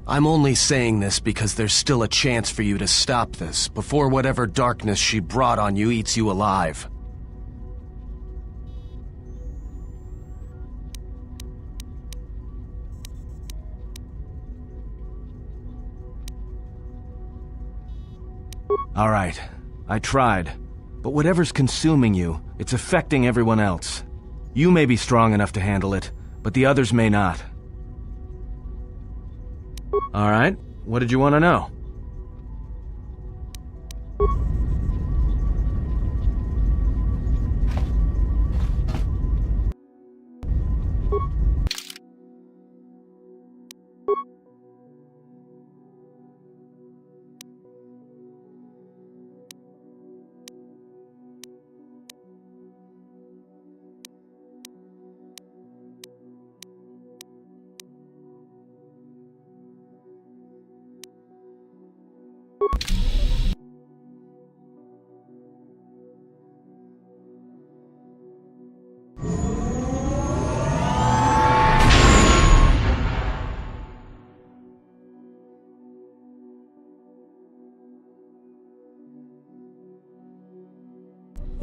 I'm only saying this because there's still a chance for you to stop this before whatever darkness she brought on you eats you alive. Alright, I tried. But whatever's consuming you, it's affecting everyone else. You may be strong enough to handle it, but the others may not. Alright, what did you want to know?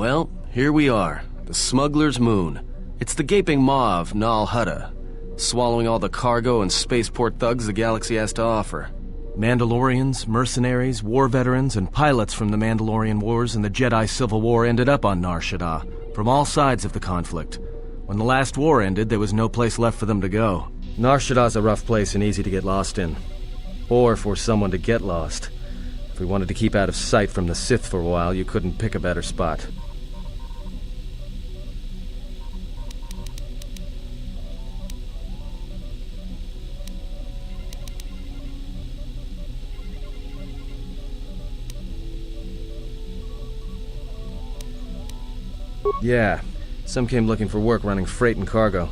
Well, here we are, the Smuggler's Moon. It's the gaping maw of Nal Hutta, swallowing all the cargo and spaceport thugs the galaxy has to offer. Mandalorians, mercenaries, war veterans, and pilots from the Mandalorian Wars and the Jedi Civil War ended up on Nar Shaddaa, from all sides of the conflict. When the last war ended, there was no place left for them to go. Nar Shaddaa's a rough place and easy to get lost in. Or for someone to get lost. If we wanted to keep out of sight from the Sith for a while, you couldn't pick a better spot. Yeah, some came looking for work running freight and cargo.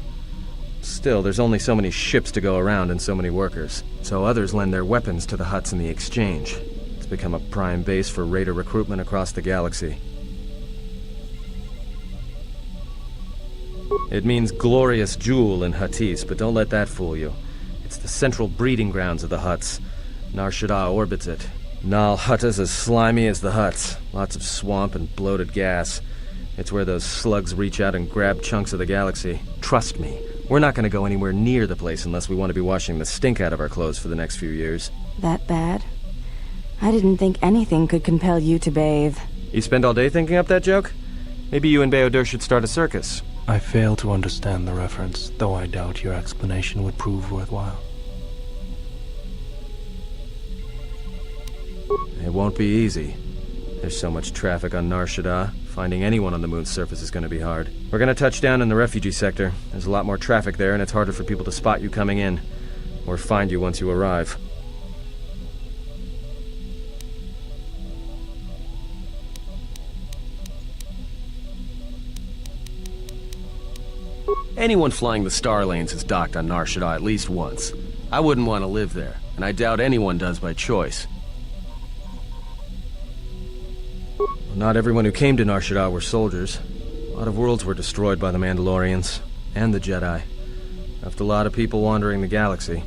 Still, there's only so many ships to go around and so many workers, so others lend their weapons to the Hutts in the exchange. It's become a prime base for raider recruitment across the galaxy. It means glorious jewel in Huttese, but don't let that fool you. It's the central breeding grounds of the Hutts. Nar Shaddaa orbits it. Nal Hutta's as slimy as the Hutts. Lots of swamp and bloated gas. It's where those slugs reach out and grab chunks of the galaxy. Trust me, we're not going to go anywhere near the place unless we want to be washing the stink out of our clothes for the next few years. That bad? I didn't think anything could compel you to bathe. You spend all day thinking up that joke? Maybe you and Bayodur should start a circus. I fail to understand the reference, though I doubt your explanation would prove worthwhile. It won't be easy. There's so much traffic on Nar Shaddaa. Finding anyone on the moon's surface is going to be hard. We're going to touch down in the refugee sector. There's a lot more traffic there, and it's harder for people to spot you coming in. Or find you once you arrive. Anyone flying the Star Lanes has docked on Nar Shaddaa at least once. I wouldn't want to live there, and I doubt anyone does by choice. Well, not everyone who came to Nar Shaddaa were soldiers. A lot of worlds were destroyed by the Mandalorians, and the Jedi. Left a lot of people wandering the galaxy.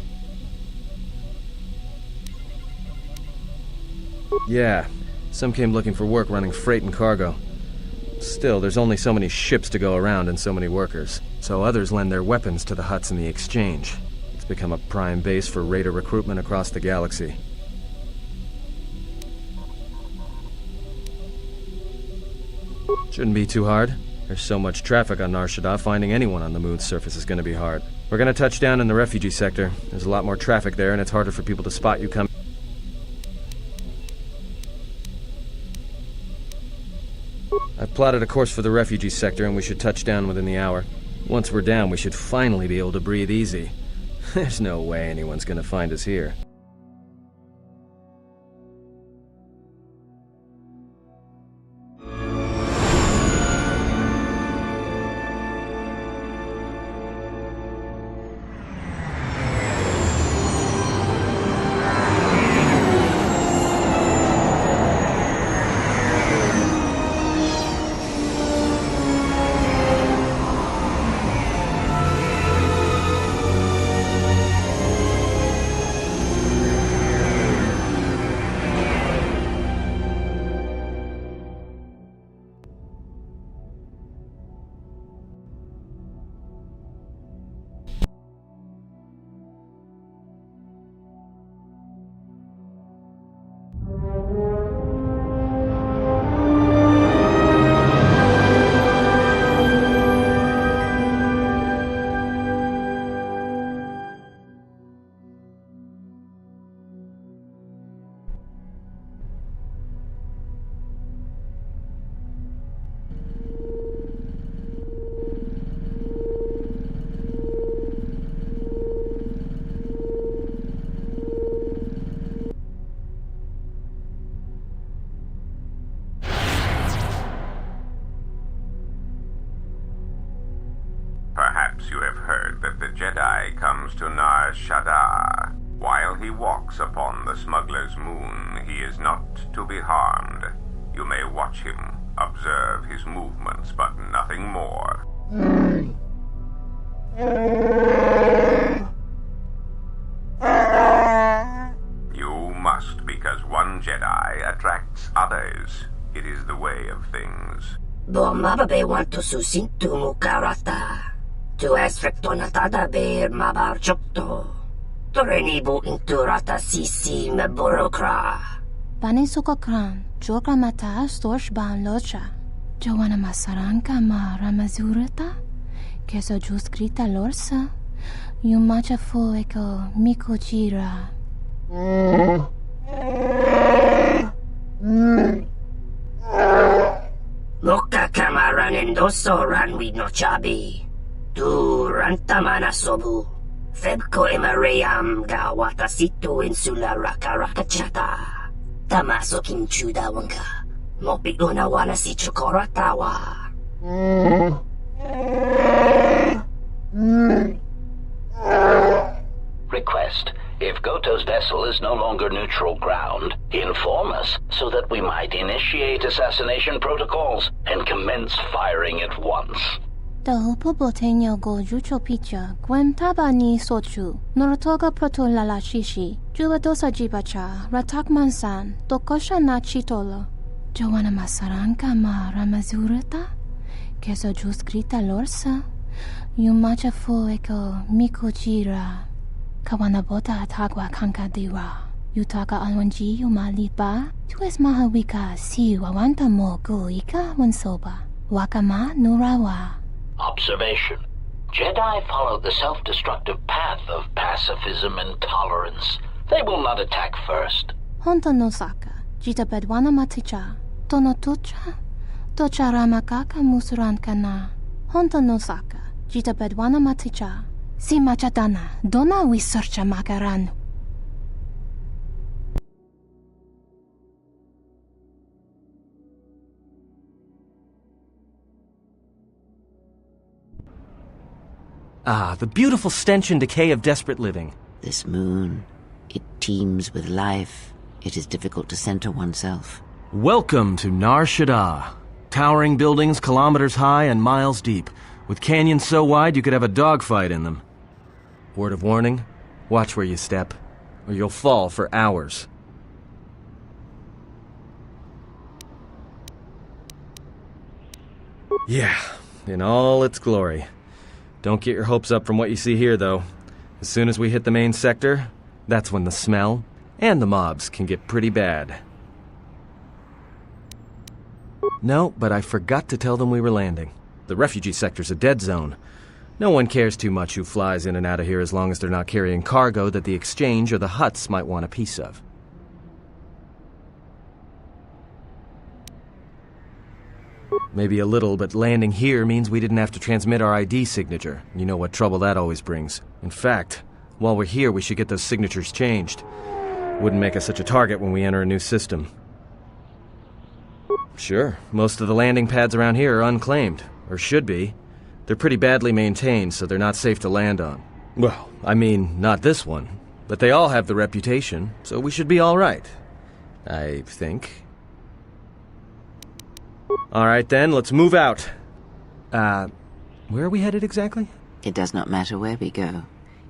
Yeah, some came looking for work running freight and cargo. Still, there's only so many ships to go around and so many workers, so others lend their weapons to the huts in the exchange. It's become a prime base for raider recruitment across the galaxy. Shouldn't be too hard. There's so much traffic on Nar Shaddaa, finding anyone on the moon's surface is going to be hard. We're going to touch down in the refugee sector. There's a lot more traffic there, and it's harder for people to spot you coming. I've plotted a course for the refugee sector, and we should touch down within the hour. Once we're down, we should finally be able to breathe easy. There's no way anyone's gonna find us here. Perhaps you have heard that the Jedi comes to Nar Shaddaa. While he walks upon the smuggler's moon, he is not to be harmed. You may watch him, observe his movements, but nothing more. You must, because one Jedi attracts others. It is the way of things. Bomababe want to susintu mukarata. Tu esfrektonatada beer mabarchokto. Torenibu inturata sisi meborokra. Panisokokran, joka mata storch ban locha. Joana masaranka ma ramazurata. Keso juskrita lorsa. Yumacha fueko mikochira. Loka kamaran endoso ranwi no chabi. Tu rantamana sobu. Febko emareyam ga watasitu insula rakarakachata. Tamaso kinchuda wanka. Mopi una wala si chokoratawa. Request. If Goto's vessel is no longer neutral ground, inform us so that we might initiate assassination protocols and commence firing at once. Dahupo botenyo go jucho picha, gwem tabani sochu, norotoga proto lalashishi, jubadosa jibacha, ratak mansan, tokosha na chitolo. Joana masaranka ma ramazurata, keso juskrita lorsa, yumacha fueko mikochira. Kawanabota atagwa kankadira. Yutaka alwanji yumaliba, tu es mahawika si wawanta mo guika wansoba. Wakama nurawa. Observation. Jedi follow the self-destructive path of pacifism and tolerance. They will not attack first. Honta no saka, jita bedwana maticha, tono tucha, tocha ramakaka musuranka na. Honta no saka, jita bedwana maticha, si machadana, dona we searcha makaran. Ah, the beautiful stench and decay of desperate living. This moon, it teems with life. It is difficult to center oneself. Welcome to Nar Shaddaa. Towering buildings kilometers high and miles deep, with canyons so wide you could have a dogfight in them. Word of warning, watch where you step, or you'll fall for hours. Yeah, in all its glory. Don't get your hopes up from what you see here, though. As soon as we hit the main sector, that's when the smell and the mobs can get pretty bad. No, but I forgot to tell them we were landing. The refugee sector's a dead zone. No one cares too much who flies in and out of here as long as they're not carrying cargo that the Exchange or the Hutts might want a piece of. Maybe a little, but landing here means we didn't have to transmit our ID signature. You know what trouble that always brings. In fact, while we're here, we should get those signatures changed. Wouldn't make us such a target when we enter a new system. Sure, most of the landing pads around here are unclaimed, or should be. They're pretty badly maintained, so they're not safe to land on. Well, I mean, not this one. But they all have the reputation, so we should be all right. I think. All right then, let's move out. Where are we headed exactly? It does not matter where we go.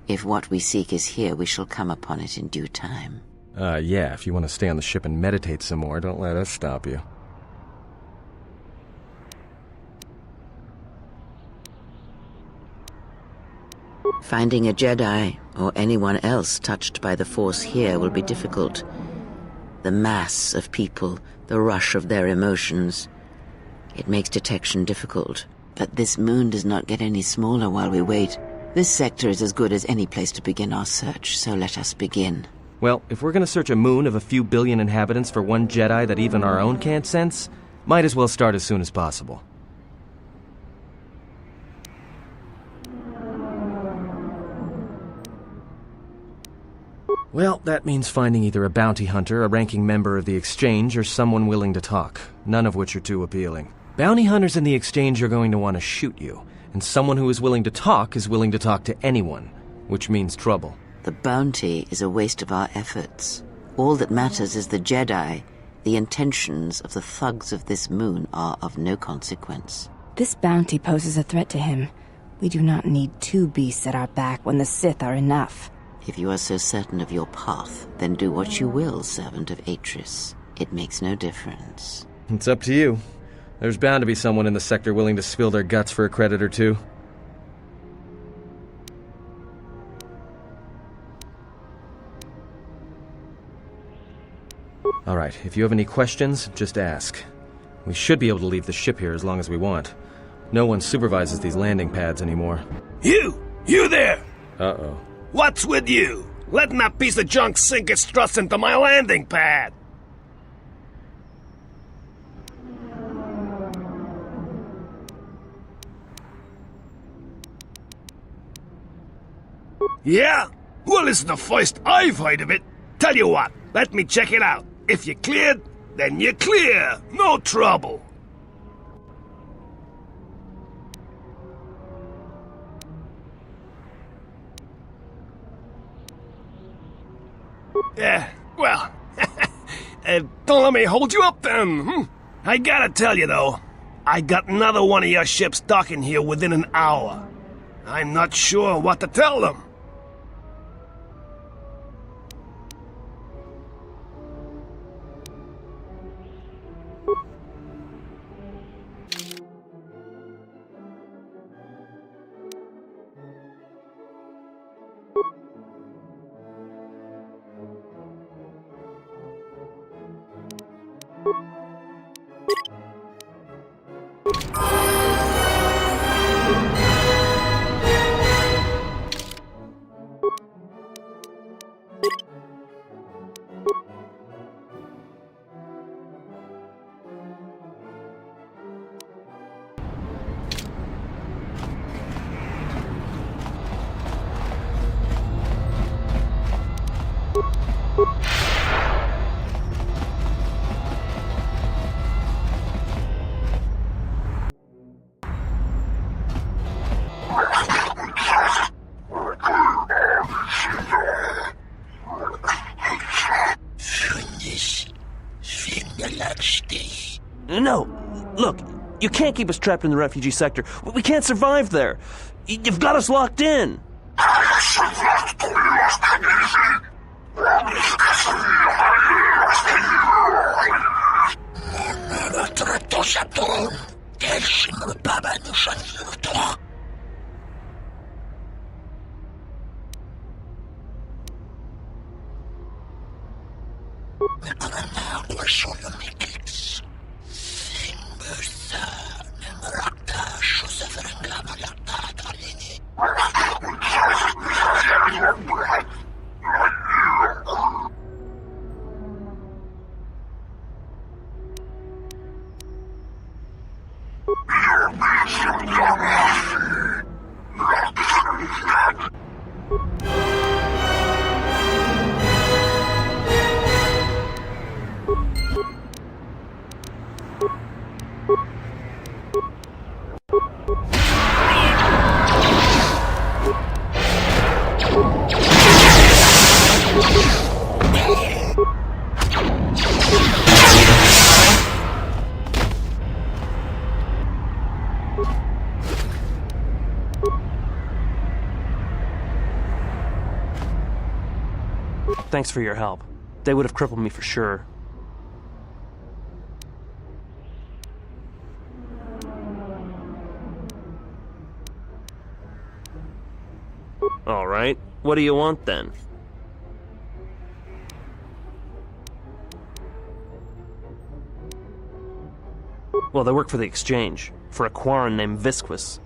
If what we seek is here, we shall come upon it in due time. Yeah, if you want to stay on the ship and meditate some more, don't let us stop you. Finding a Jedi, or anyone else touched by the Force here, will be difficult. The mass of people, the rush of their emotions. It makes detection difficult. But this moon does not get any smaller while we wait. This sector is as good as any place to begin our search, so let us begin. Well, if we're gonna search a moon of a few billion inhabitants for one Jedi that even our own can't sense, might as well start as soon as possible. Well, that means finding either a bounty hunter, a ranking member of the Exchange, or someone willing to talk, none of which are too appealing. Bounty hunters in the Exchange are going to want to shoot you, and someone who is willing to talk is willing to talk to anyone, which means trouble. The bounty is a waste of our efforts. All that matters is the Jedi. The intentions of the thugs of this moon are of no consequence. This bounty poses a threat to him. We do not need two beasts at our back when the Sith are enough. If you are so certain of your path, then do what you will, servant of Atris. It makes no difference. It's up to you. There's bound to be someone in the sector willing to spill their guts for a credit or two. Alright, if you have any questions, just ask. We should be able to leave the ship here as long as we want. No one supervises these landing pads anymore. You there! Uh-oh. What's with you? Letting that piece of junk sink its struts into my landing pad! Yeah? Well, this is the first I've heard of it. Tell you what, let me check it out. If you're cleared, then you're clear. No trouble. Well, don't let me hold you up then. I gotta tell you though, I got another one of your ships docking here within an hour. I'm not sure what to tell them. No, look, you can't keep us trapped in the refugee sector. We can't survive there. You've got us locked in. Thanks for your help. They would have crippled me for sure. All right. What do you want then? Well, they work for the Exchange, for a Quarren named Visquis.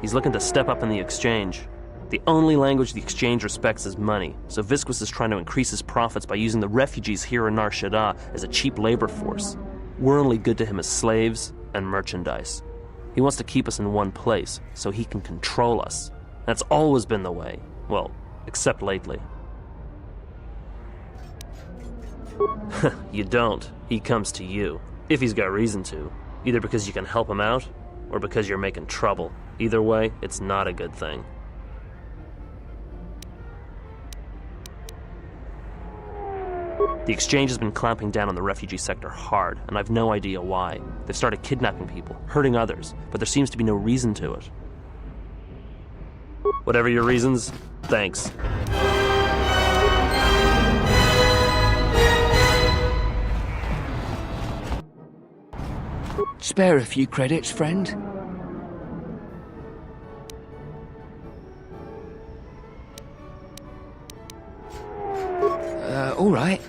He's looking to step up in the Exchange. The only language the Exchange respects is money, so Visquis is trying to increase his profits by using the refugees here in Nar Shaddaa as a cheap labor force. We're only good to him as slaves and merchandise. He wants to keep us in one place, so he can control us. That's always been the way. Well, except lately. You don't. He comes to you. If he's got reason to. Either because you can help him out, or because you're making trouble. Either way, it's not a good thing. The Exchange has been clamping down on the refugee sector hard, and I've no idea why. They've started kidnapping people, hurting others, but there seems to be no reason to it. Whatever your reasons, thanks. Spare a few credits, friend? All right.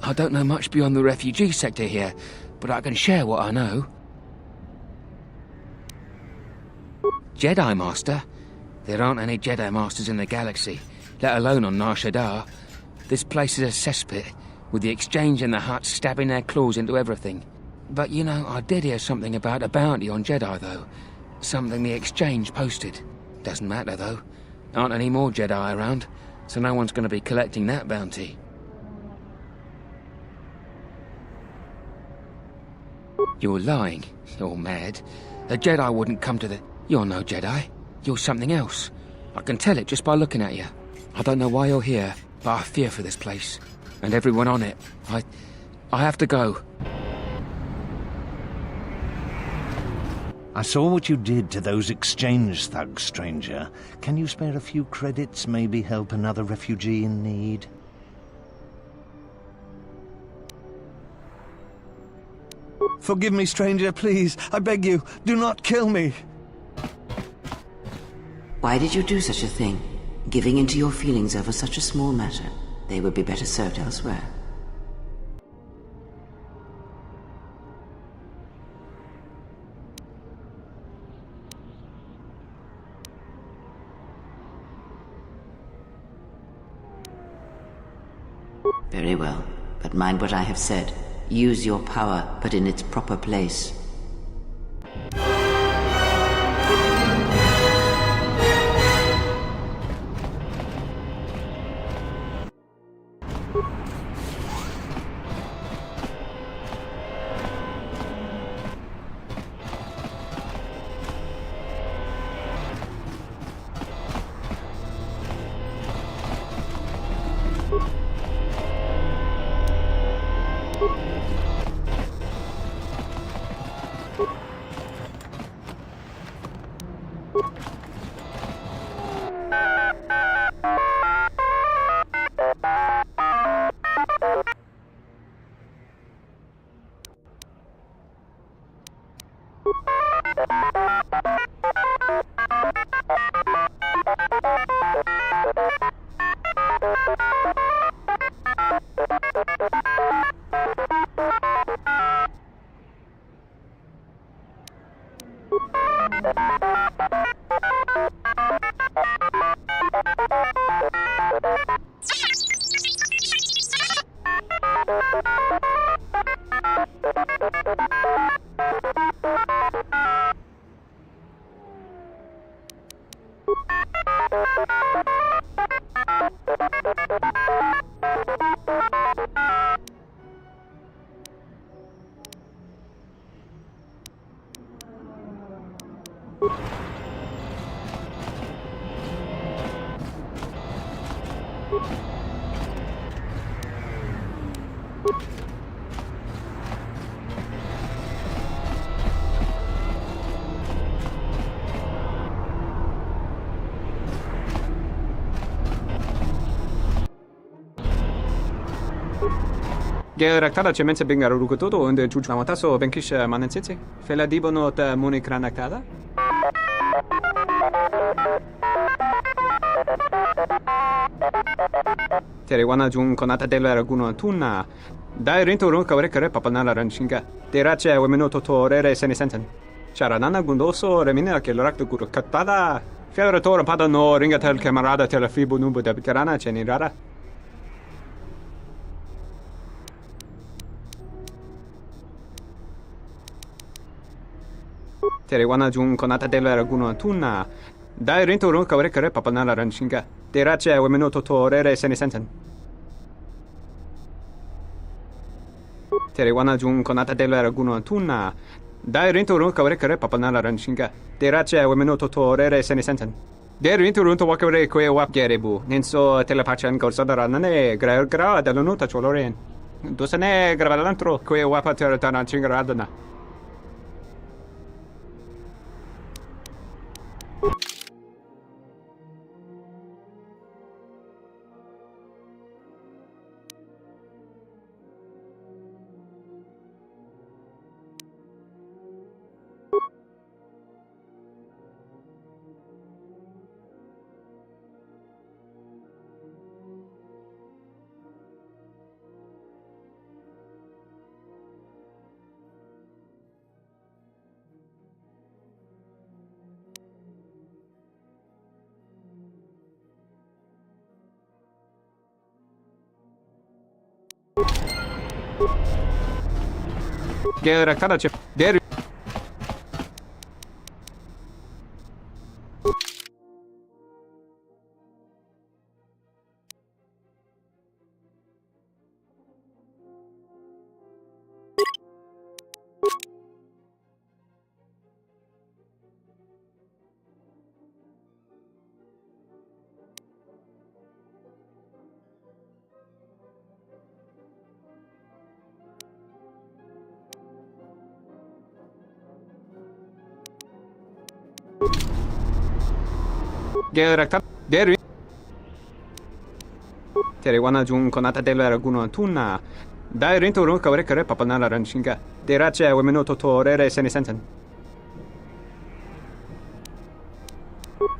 I don't know much beyond the refugee sector here, but I can share what I know. Jedi Master? There aren't any Jedi Masters in the galaxy, let alone on Nar Shaddaa. This place is a cesspit, with the Exchange and the Hutts stabbing their claws into everything. But, you know, I did hear something about a bounty on Jedi, though. Something the Exchange posted. Doesn't matter, though. Aren't any more Jedi around, so no one's going to be collecting that bounty. You're lying. You're mad. A Jedi wouldn't come to the... You're no Jedi. You're something else. I can tell it just by looking at you. I don't know why you're here, but I fear for this place. And everyone on it. I have to go. I saw what you did to those Exchange thugs, stranger. Can you spare a few credits, maybe help another refugee in need? Forgive me, stranger, please. I beg you, do not kill me. Why did you do such a thing? Giving in to your feelings over such a small matter. They would be better served elsewhere. Very well, but mind what I have said. Use your power, but in its proper place. Geraktada cemense bingar rukutoto und chuchamataso benkisha manensitsi. Fela dibonot munikranaktada. Teriwana jun konata della raguno tunna. Dai rinto run kavrekare papanala ranshinga. Terace wemenoto torere senesenten. Charanana gundoso remina che l'orakto guru kattada. Fiaratore pada no ringatel camarada telefibo nubo da bicarana cenirara. Teriwana jun konata della raguno tunna. Dai rinto run kavrekare papanala ranshinga. Terace wemenoto torere senesenten. Teriwana jun konata della raguno tunna. Dai rinto run kavrekare papanala ranshinga. Terace wemenoto torere senesenten. Der rinto run to wakare kwe wap gerebu. Ninso telepachan gorsada nane gra dall'onuta choloren. Dosane gravalantro kwe wapa teratana chingaradana. Geraktada der Geraktada der Teriwana jun konata della raguno tunna. Dai rinto run kavrekare papanala ranshinga. Terace wemenoto torere senesenten.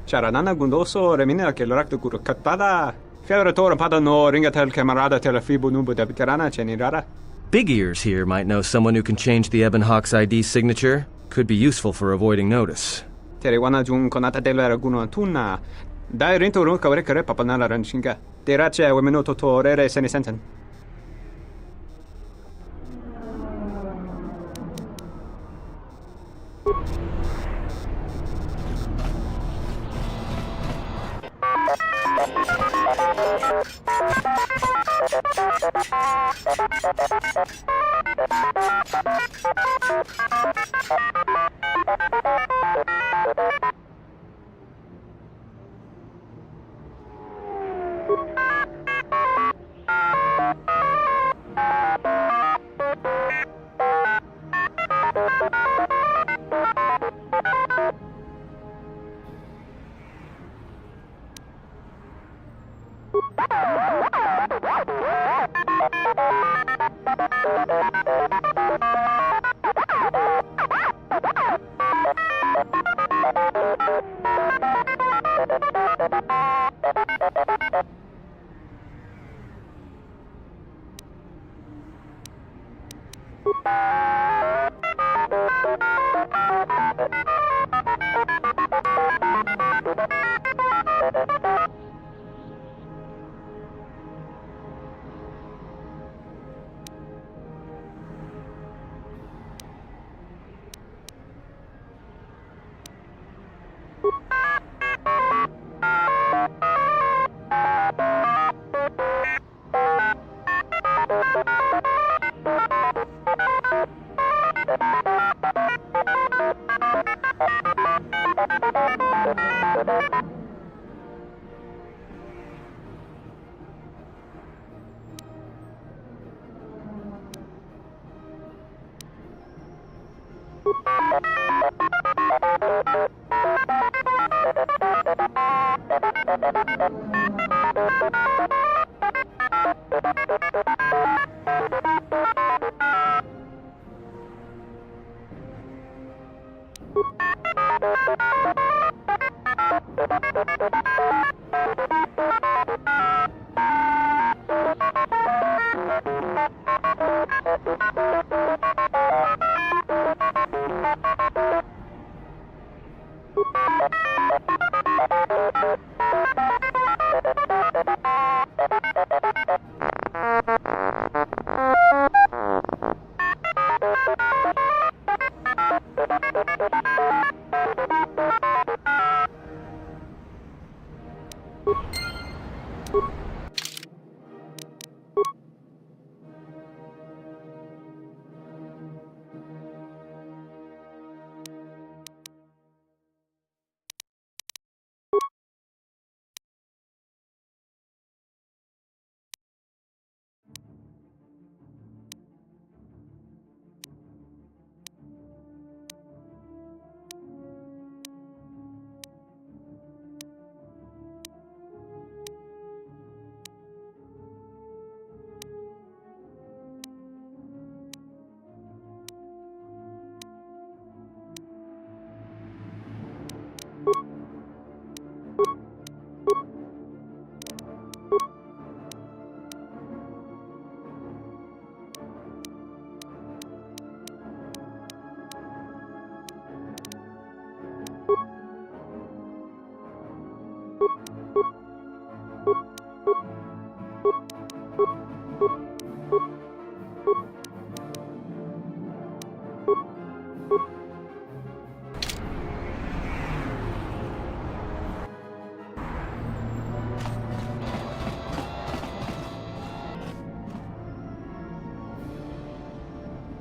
Charanana gundoso remina che l'orakto guru kattada. Fiaratore pada no ringatel camarada telefibo nubo da bicarana cenirara. Big Ears here might know someone who can change the Ebon Hawk's ID signature. Could be useful for avoiding notice. Teriwana jun konata della raguno tunna. Dai rinto run kavrekare papanala ranshinga. Terace wemenoto torere senesenten.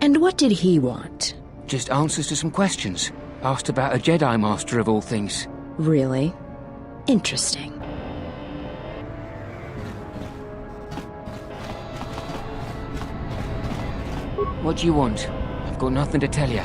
And what did he want? Just answers to some questions. Asked about a Jedi Master of all things. Really? Interesting. What do you want? I've got nothing to tell you.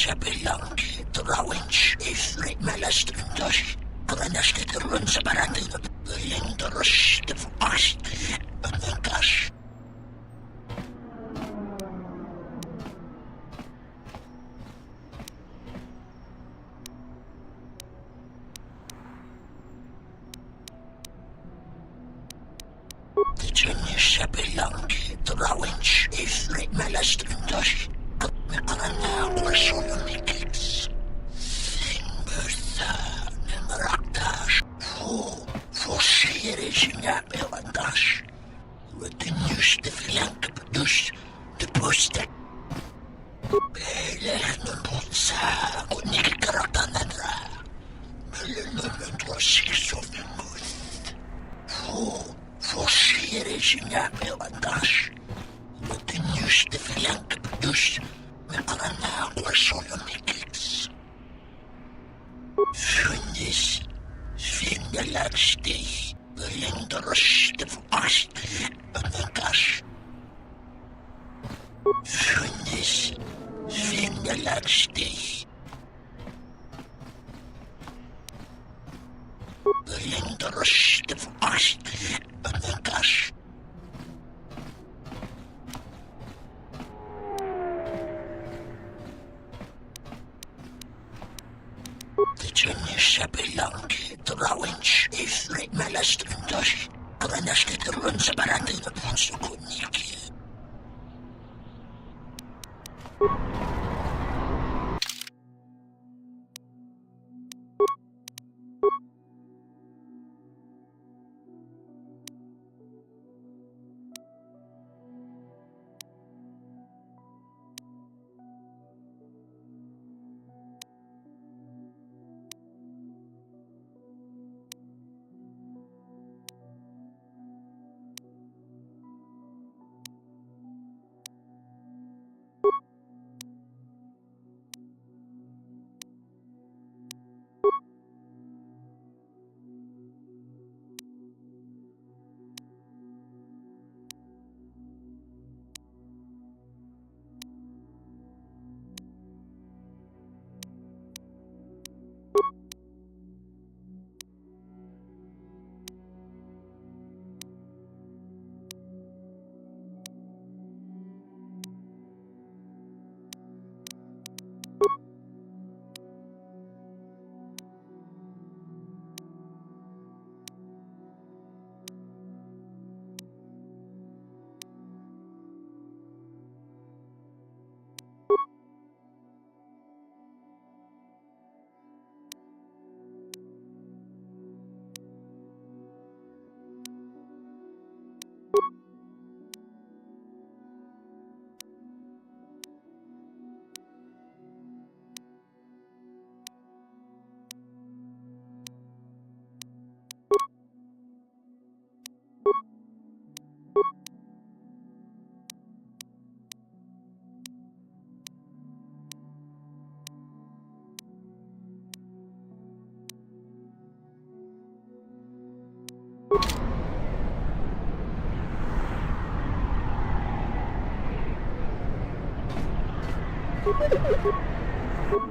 Sabilangi, Drawinch, Ifrit Malastrindosh, Granasket Runsabarati, Lindrush, the Fast, and the Gash. Sabilangi, Drawinch, Ifrit Malastrindosh.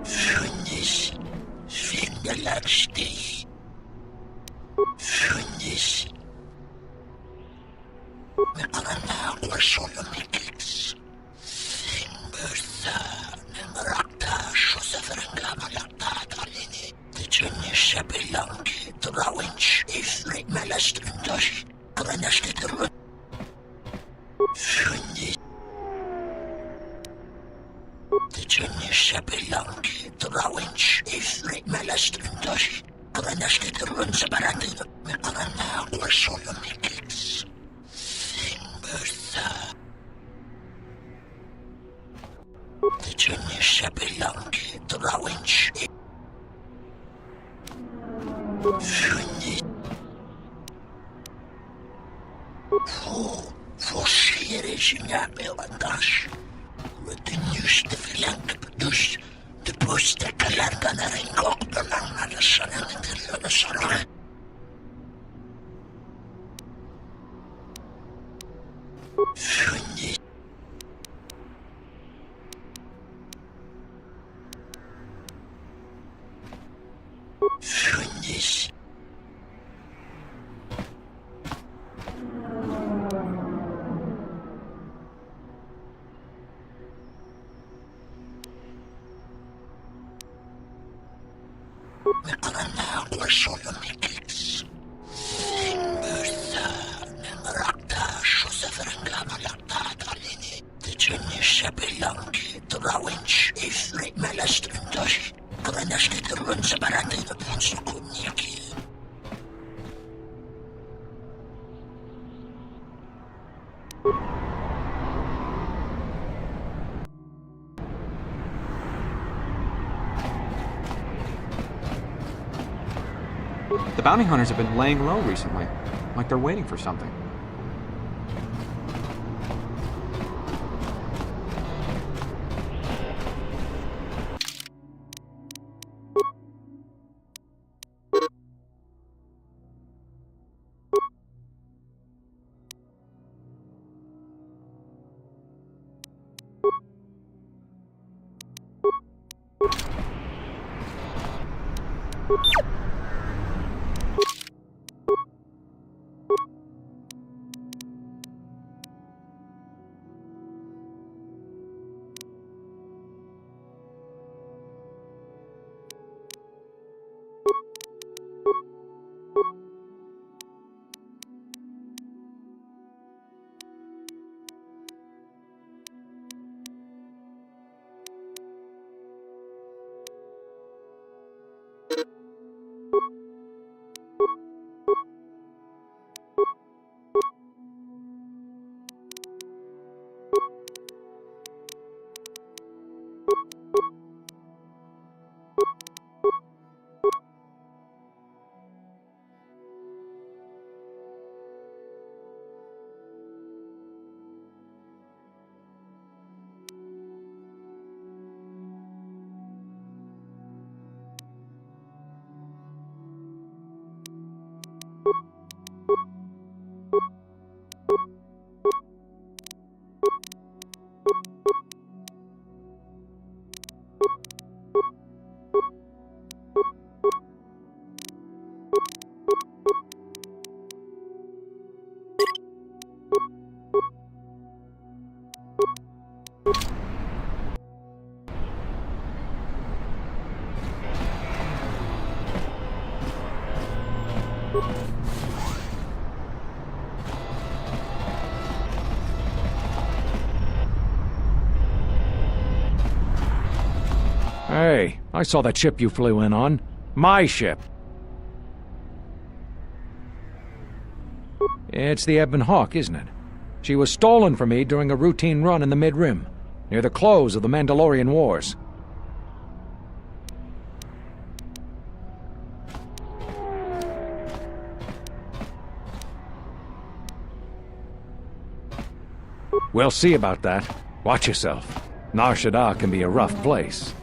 Funis, Findelagstich. Funis. Mekananagwa solomikix. Simbertha, Nemrakta, Shosaferengamalakta, Talini. The Junish Sabilangi, Drawinch, Ifrit Malastrindosh, Granasketerun. Funis. The Junish Sabilangi, Drawinch, Ifrit Malastrindosh, Granasketerun Sabaratin, Mekananagwa solomikix. Simbertha. The Junish Sabilangi, Drawinch, Funis. Forceres in Abelandash. With the news the flank produced, the post the Kalangan and Gok the Lang the Sun and the Sun. Funis. Goodness. The bounty hunters have been laying low recently, like they're waiting for something. Hey, I saw that ship you flew in on. My ship. It's the Ebon Hawk, isn't it? She was stolen from me during a routine run in the Mid-Rim, near the close of the Mandalorian Wars. We'll see about that. Watch yourself. Nar Shaddaa can be a rough place.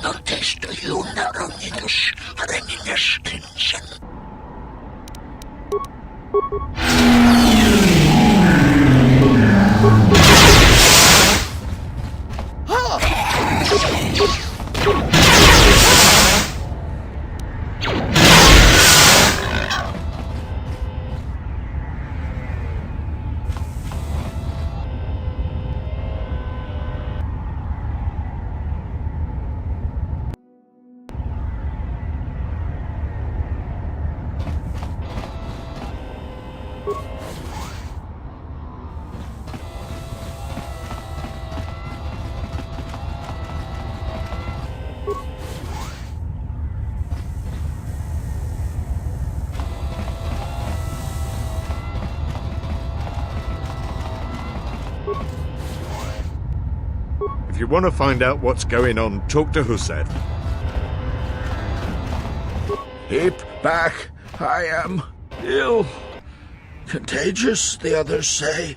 Non testo juna ronitus remines kinsen. If you want to find out what's going on, talk to Hussein. Keep back. I am ill. Contagious, the others say.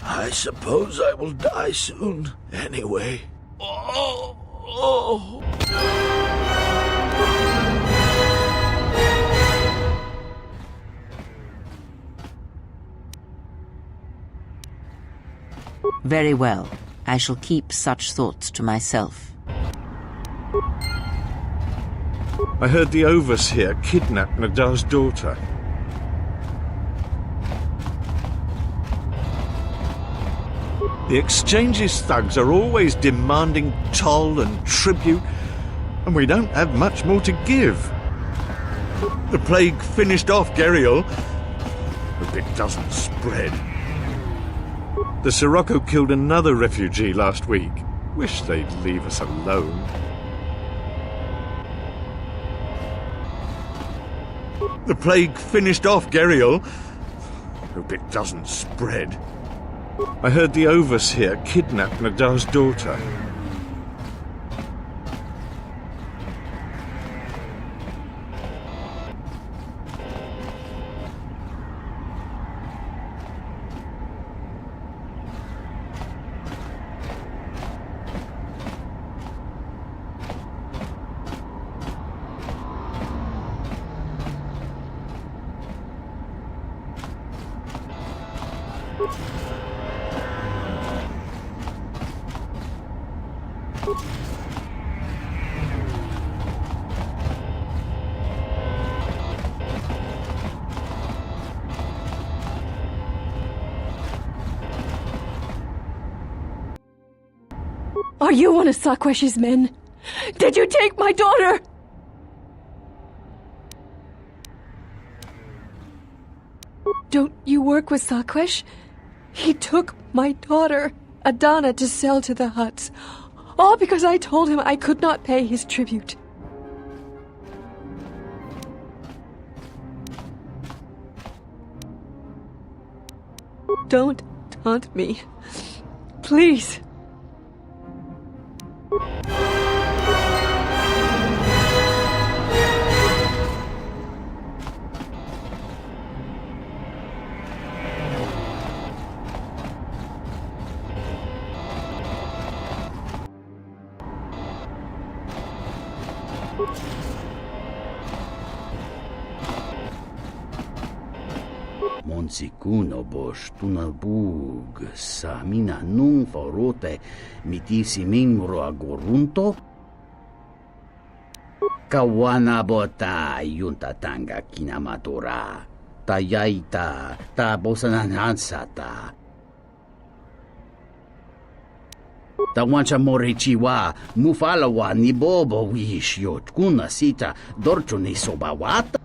I suppose I will die soon, anyway. Very well. I shall keep such thoughts to myself. I heard the Overseer kidnapped Nadar's daughter. The Exchange's thugs are always demanding toll and tribute, and we don't have much more to give. The plague finished off Gerial. Hope it doesn't spread. The Sirocco killed another refugee last week. Wish they'd leave us alone. The plague finished off Gerial. Hope it doesn't spread. I heard the Overseer kidnapped Nadar's daughter. Are you one of Sakwesh's men? Did you take my daughter? Don't you work with Sakwesh? He took my daughter, Adana, to sell to the Hutts. All because I told him I could not pay his tribute. Don't taunt me. Please. Monsicuno bosh tunabug samina nung forote mitisi minro agorunto kawana bota yunta tanga kinamatora tayaita ta bosananhansata tawancha morichiwa mufalawa ni bobo wish yot kuna sita dorcho ni sobawata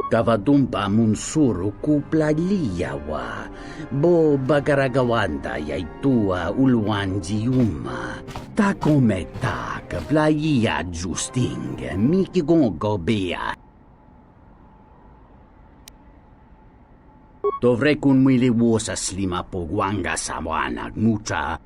Kavadumpa munsuru kuplaliyawa, bo bagaragawanda yaitua ulwanjiuma. Takometa kaplaya justing, mikigongo bea. Dovrei kun mwili wosa slima pogwanga sawana mucha.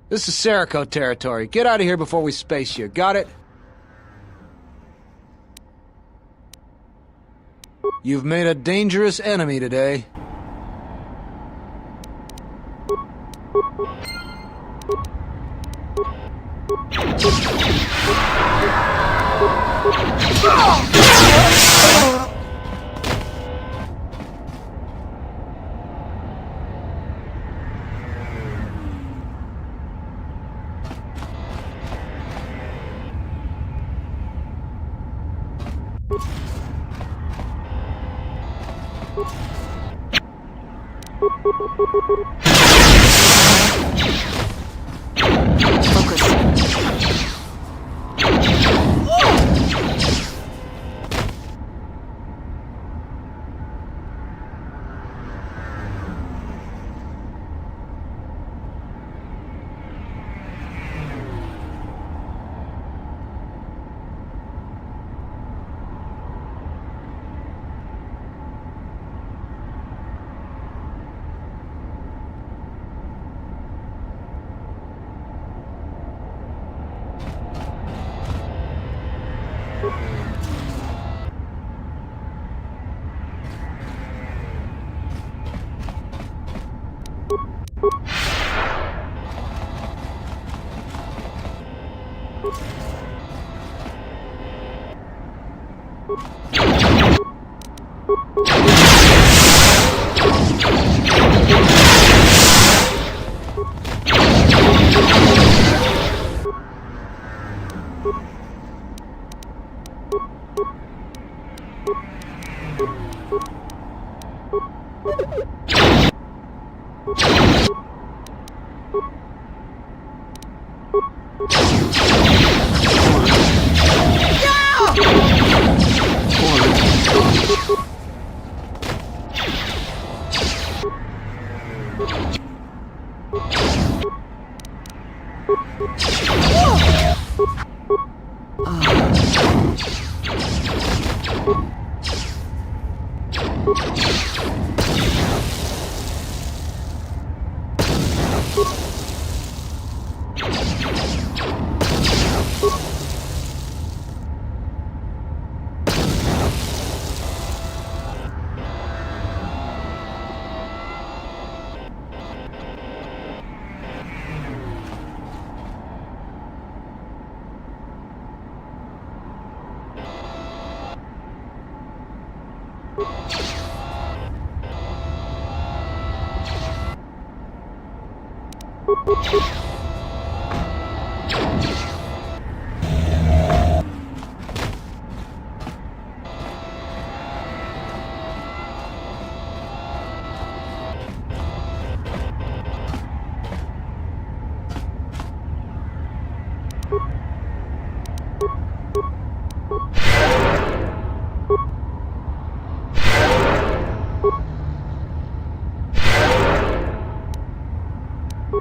This is Serico territory. Get out of here before we space you. Got it? You've made a dangerous enemy today.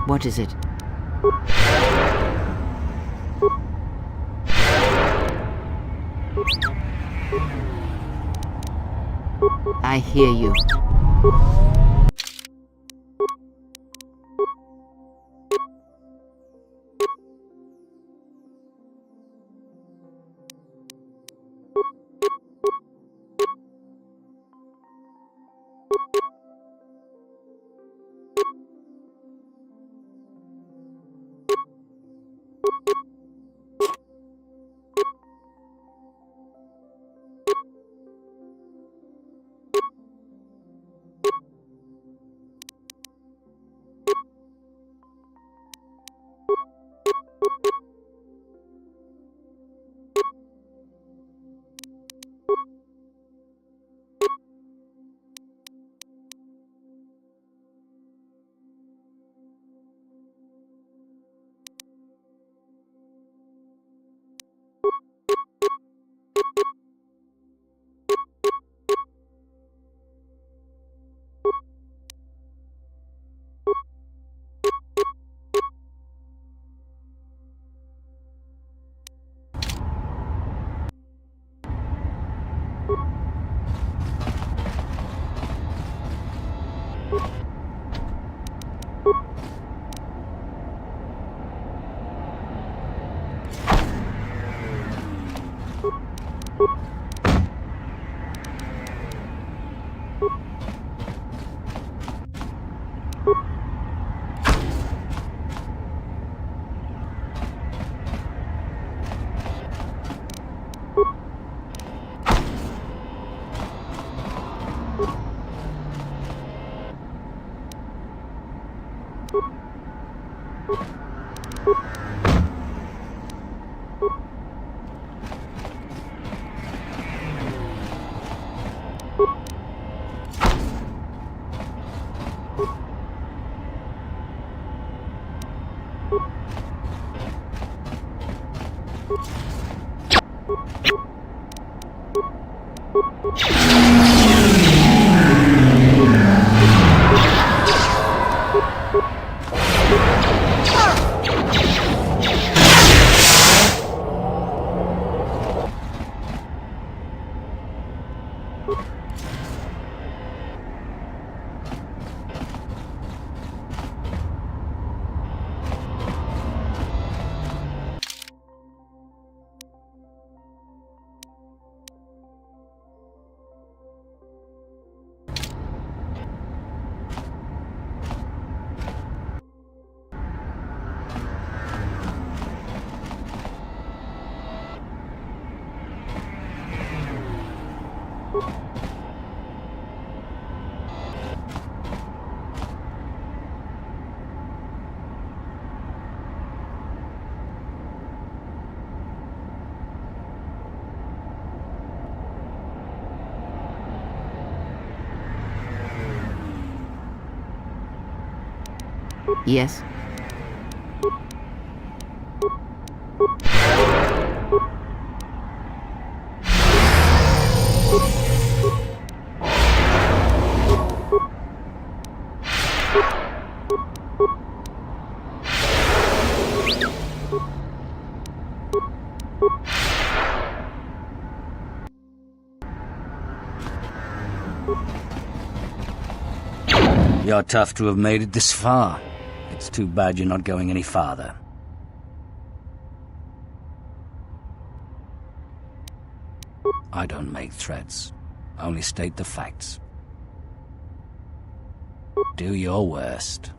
What is it? I hear you. Yes? You're tough to have made it this far. It's too bad you're not going any farther. I don't make threats. I only state the facts. Do your worst.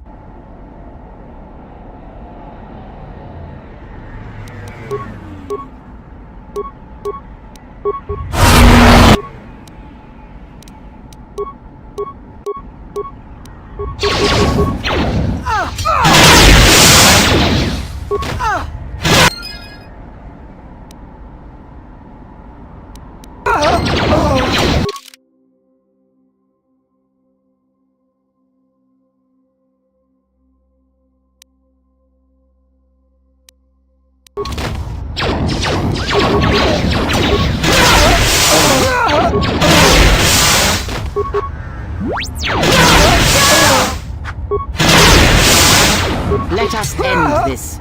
Let us end this.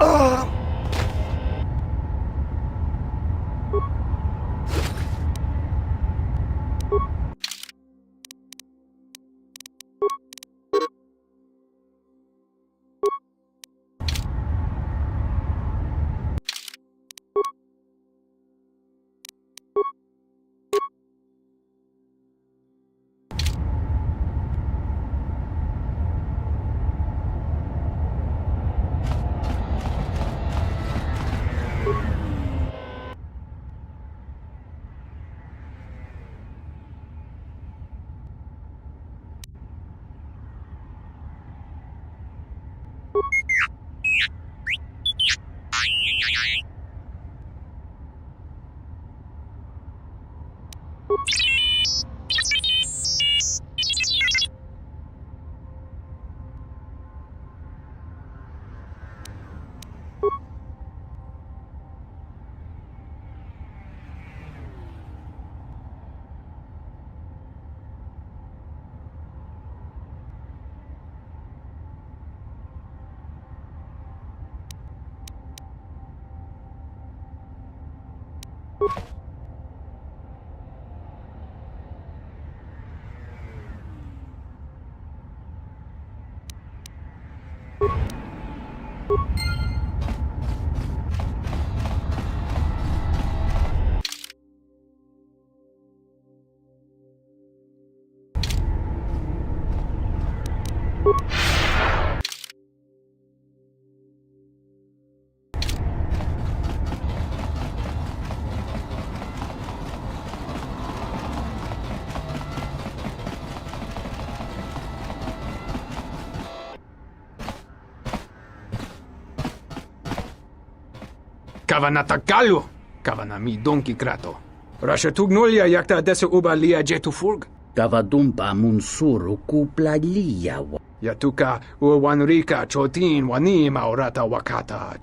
Gavanatagalu, Gavanami donki grato. Rasha tugnulia yakta desa uba lia jetufurg. Gavadumpa munsuru kupla liya. Yatuka uwanrika chotin wanima orata wakata.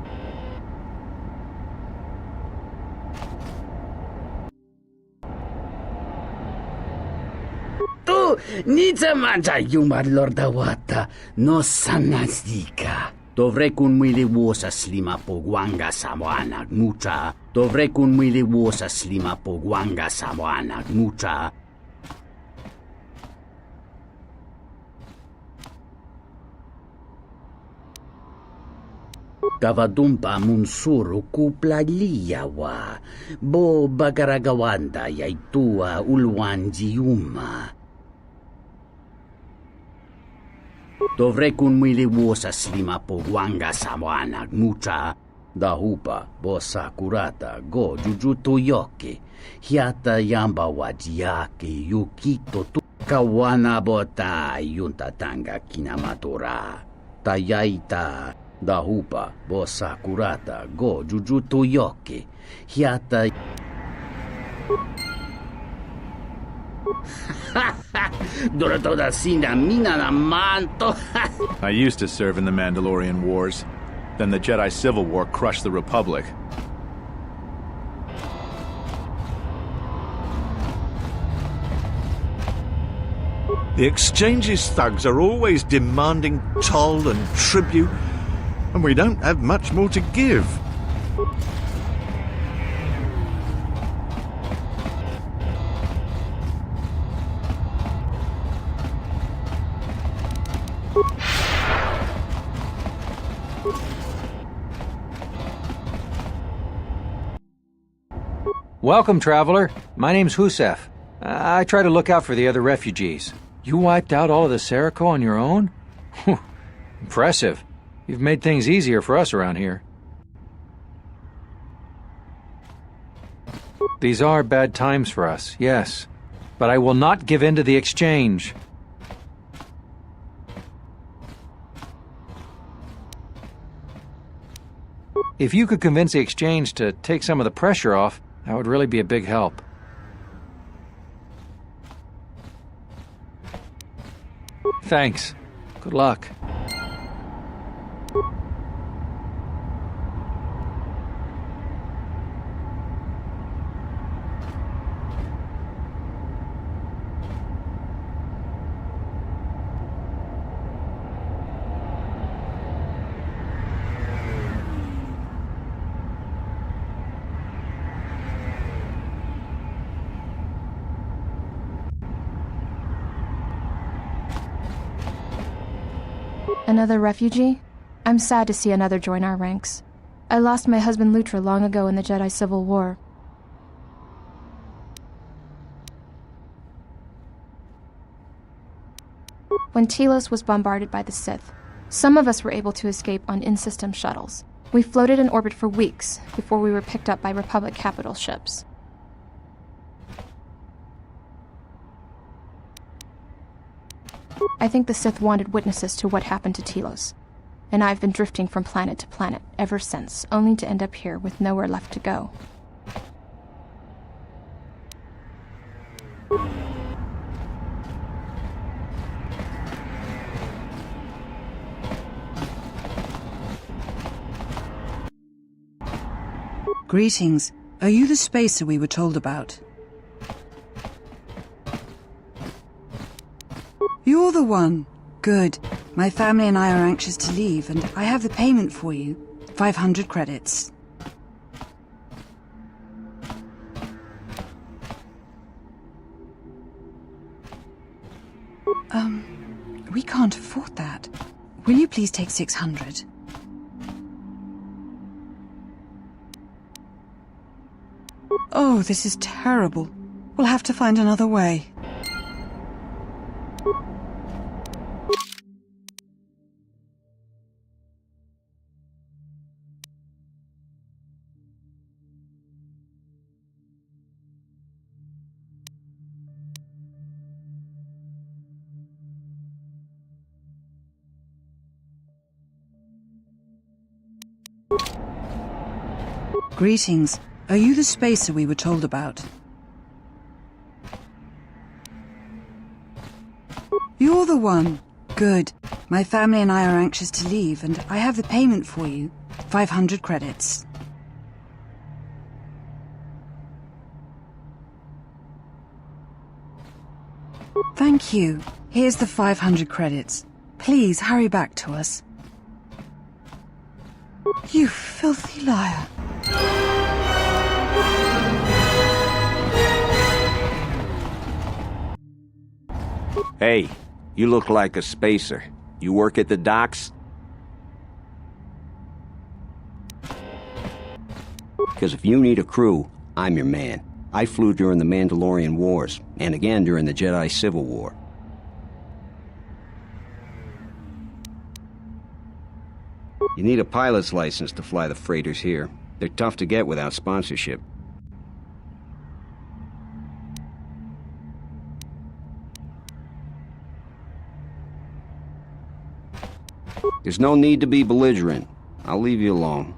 Tu nitsamanta yumar lordawata no sanazika. Dovrei kun mwili wosa slima pogwanga samoana mucha. Dovrei kun mwili wosa slima pogwanga samoana mucha. Gavadumpa munsuru kupla liyawa. Bo bagaragawanda yaitua ulwanjiuma. Dovrei kun mwili wosa slima pogwanga samoana mucha. Dahupa bo sakurata go jujuto yoke. Hiata yamba wajiake yukito tu. Kawana bota yuntatanga kinamatora. Tayaita. Dahupa bo sakurata go jujuto yoke. Hiata. Doratoda sina mina na manto. I used to serve in the Mandalorian Wars. Then the Jedi Civil War crushed the Republic. The Exchange's thugs are always demanding toll and tribute, and we don't have much more to give. Welcome, traveler. My name's Husef. I try to look out for the other refugees. You wiped out all of the Serico on your own? Impressive. You've made things easier for us around here. These are bad times for us, yes. But I will not give in to the Exchange. If you could convince the Exchange to take some of the pressure off, that would really be a big help. Thanks. Good luck. Another refugee? I'm sad to see another join our ranks. I lost my husband Lutra long ago in the Jedi Civil War. When Telos was bombarded by the Sith, some of us were able to escape on in-system shuttles. We floated in orbit for weeks before we were picked up by Republic capital ships. I think the Sith wanted witnesses to what happened to Telos, and I've been drifting from planet to planet ever since, only to end up here with nowhere left to go. Greetings. Are you the spacer we were told about? You're the one. Good. My family and I are anxious to leave, and I have the payment for you. 500 credits. We can't afford that. Will you please take 600? Oh, this is terrible. We'll have to find another way. Greetings. Are you the spacer we were told about? You're the one. Good. My family and I are anxious to leave, and I have the payment for you. 500 credits. Thank you. Here's the 500 credits. Please hurry back to us. You filthy liar. Hey, you look like a spacer. You work at the docks? Because if you need a crew, I'm your man. I flew during the Mandalorian Wars, and again during the Jedi Civil War. You need a pilot's license to fly the freighters here. They're tough to get without sponsorship. There's no need to be belligerent. I'll leave you alone.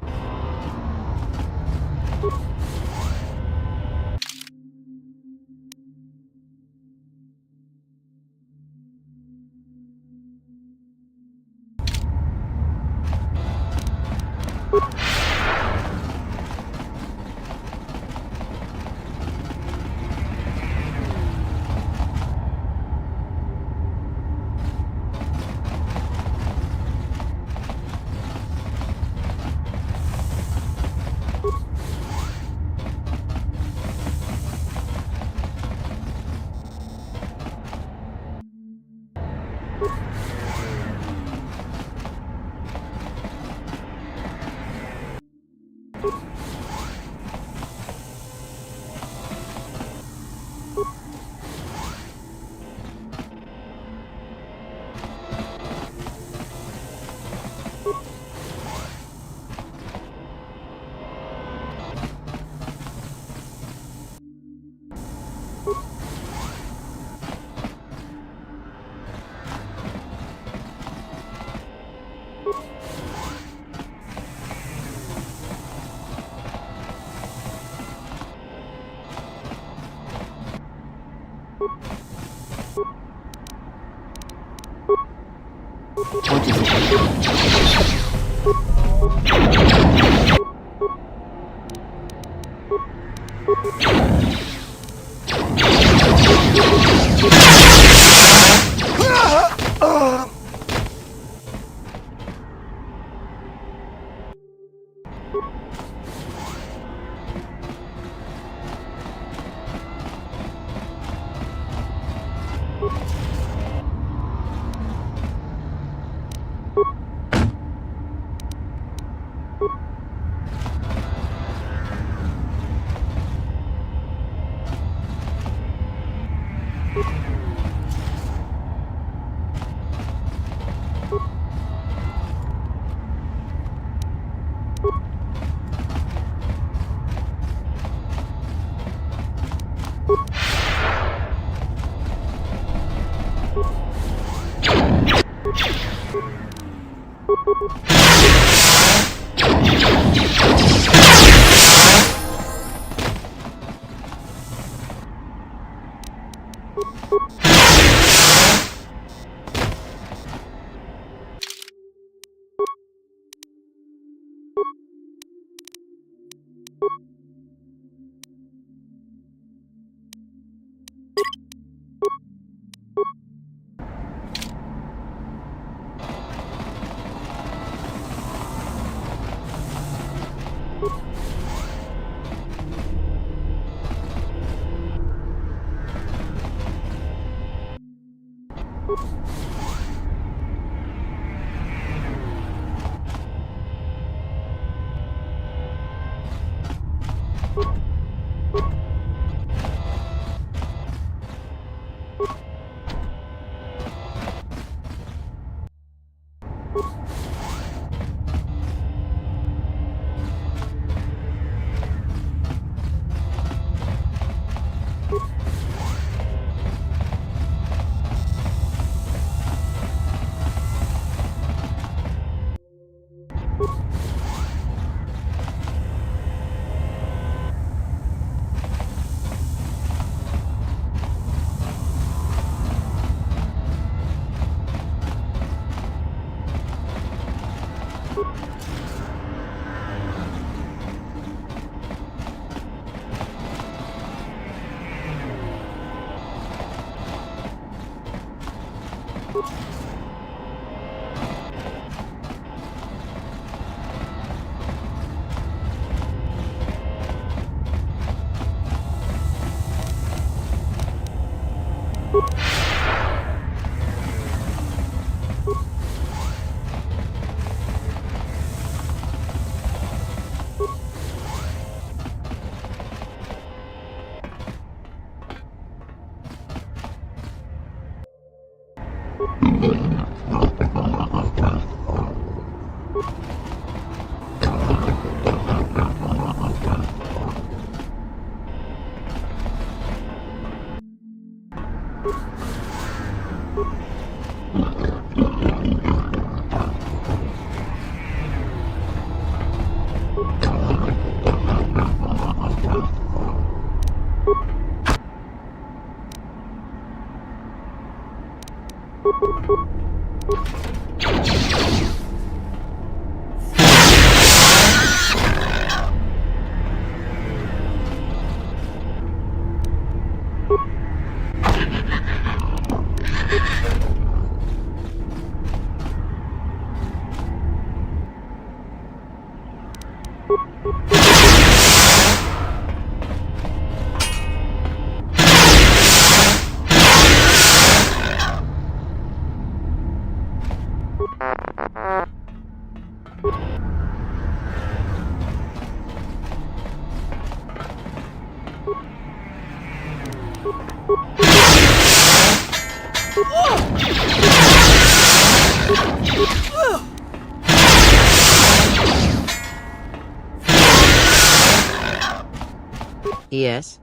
Yes?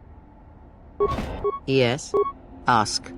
Yes? Ask.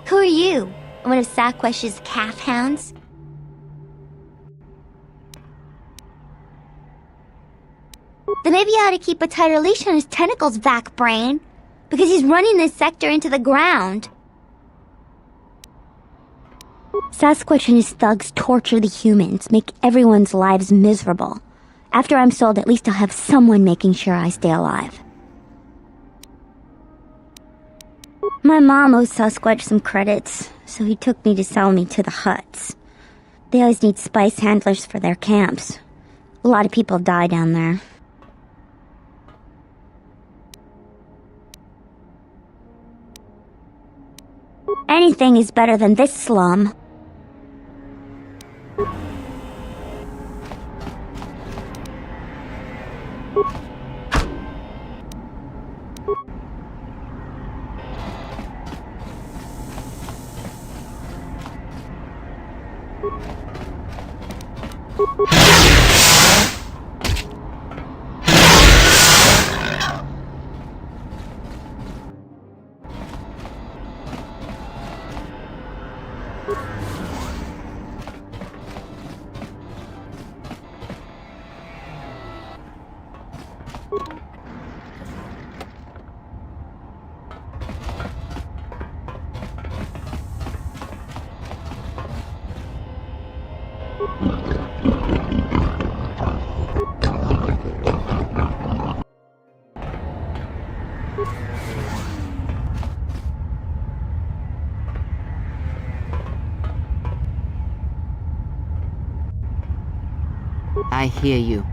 Who are you? One of Saquesh's calf hounds? Then maybe you ought to keep a tighter leash on his tentacles, vac brain, because he's running this sector into the ground. Sasquatch and his thugs torture the humans, make everyone's lives miserable. After I'm sold, at least I'll have someone making sure I stay alive. My mom owes Sasquatch some credits, so he took me to sell me to the Hutts. They always need spice handlers for their camps. A lot of people die down there. Anything is better than this slum. I hear you.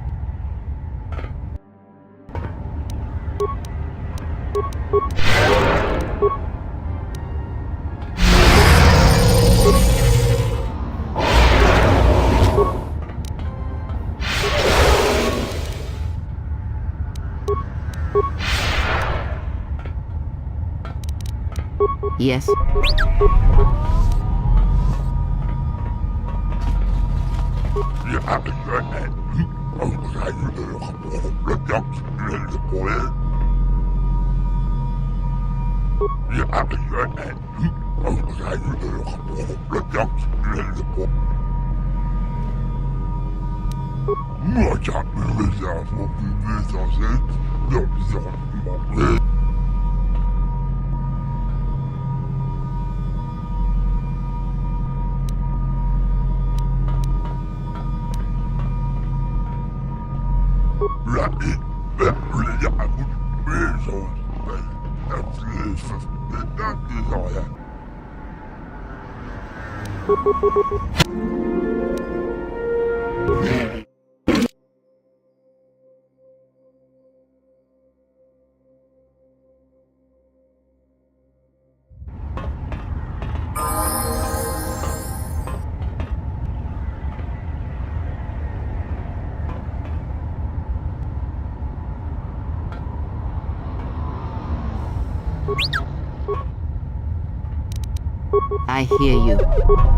Yes? I hear you.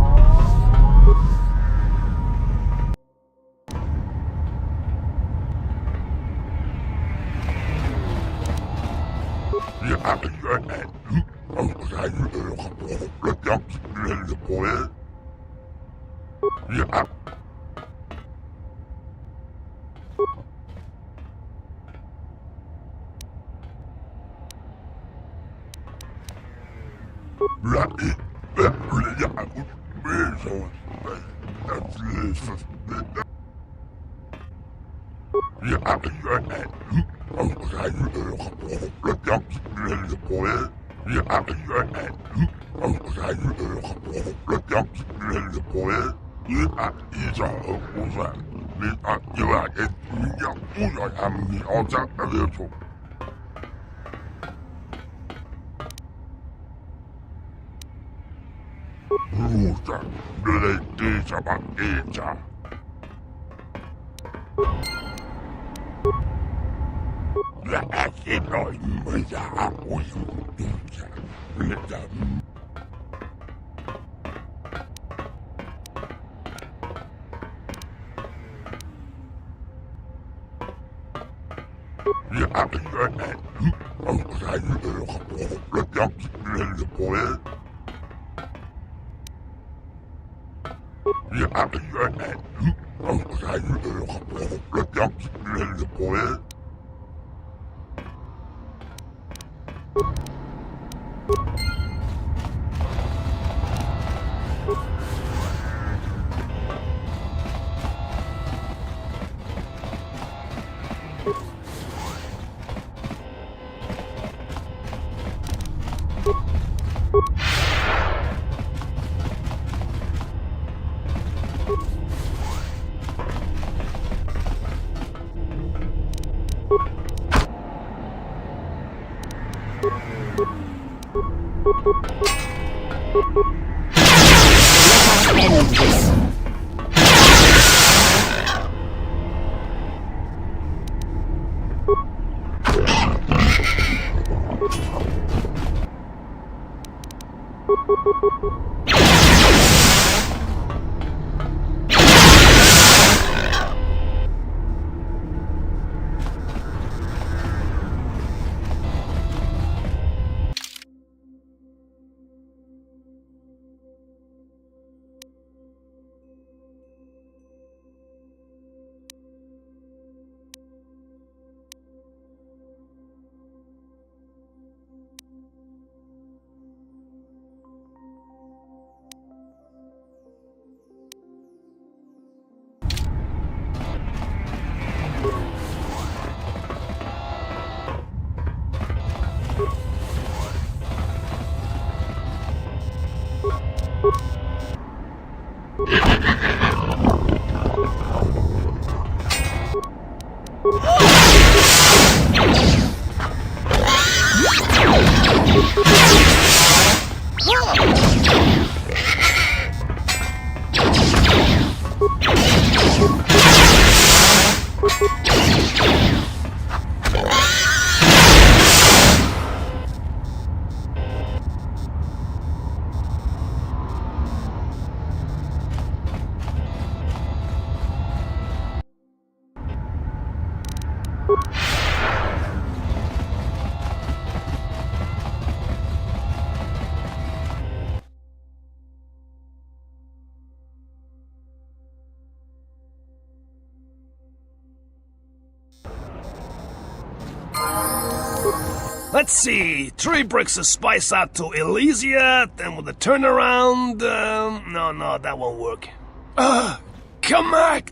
Let's see, 3 bricks of spice out to Elysia, then with a turnaround, no, that won't work. Come back!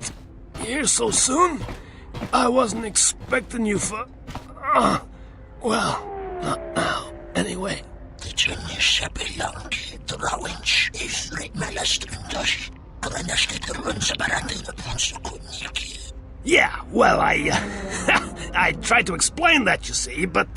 Here so soon? I wasn't expecting you for... well, not now, anyway. Yeah, well, I tried to explain that, you see, but,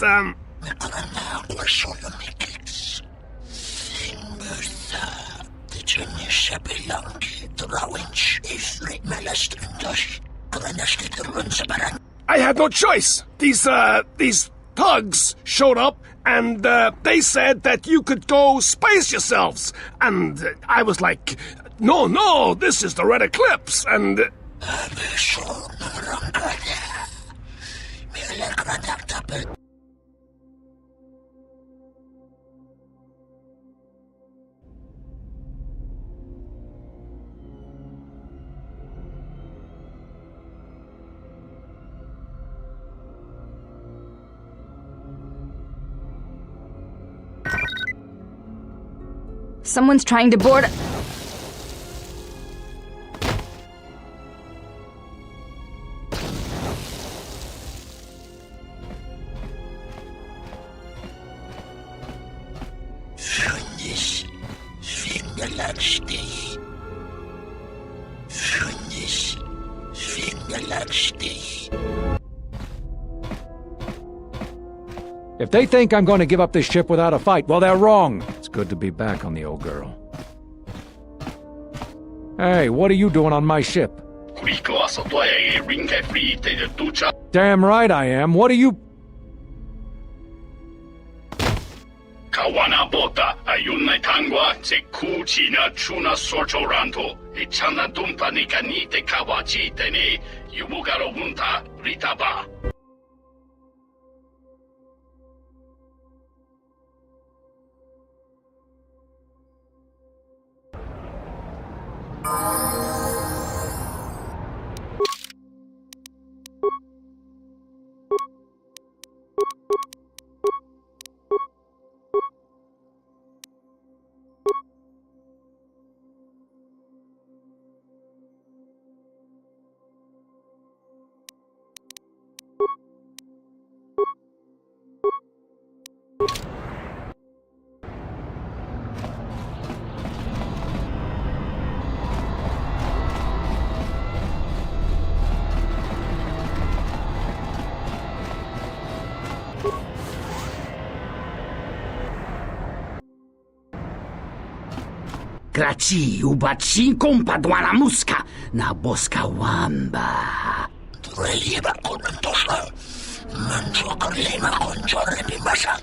I had no choice. These thugs showed up, and, they said that you could go space yourselves. And I was like, no, this is the Red Eclipse, and... Someone's trying to board... If they think I'm going to give up this ship without a fight, well, they're wrong. It's good to be back on the old girl. Hey, what are you doing on my ship? Damn right I am. What are you... Kawana bota ayunay tangwa se kuchina chuna sorchoranto ichana dumpa ni kanite kawachi tene yubugaro bunta ritaba. Graci ubaci kompadwana muska na boska wamba. Relieva con antosla. Mancho carlema con giorni masa.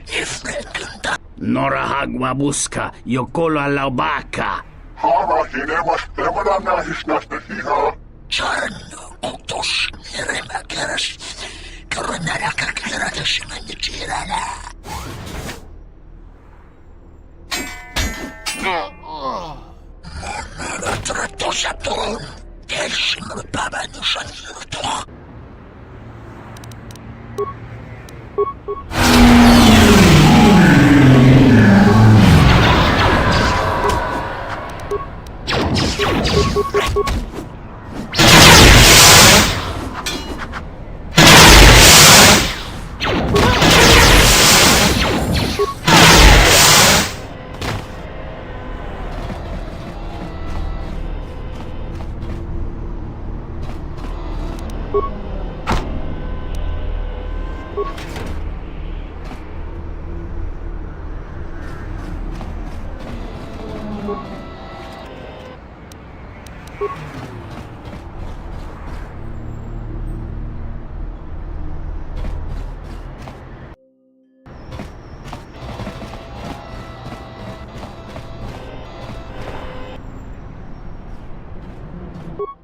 Ifrekunda. Norahagwa buska yokolo alaubaka. Hara hinemas temana hisnasta hiha. Charno kutos mirema keras. Karanara kakira desimani tirana. Monara tratosaton. Delsimur baba nusan yurtoch.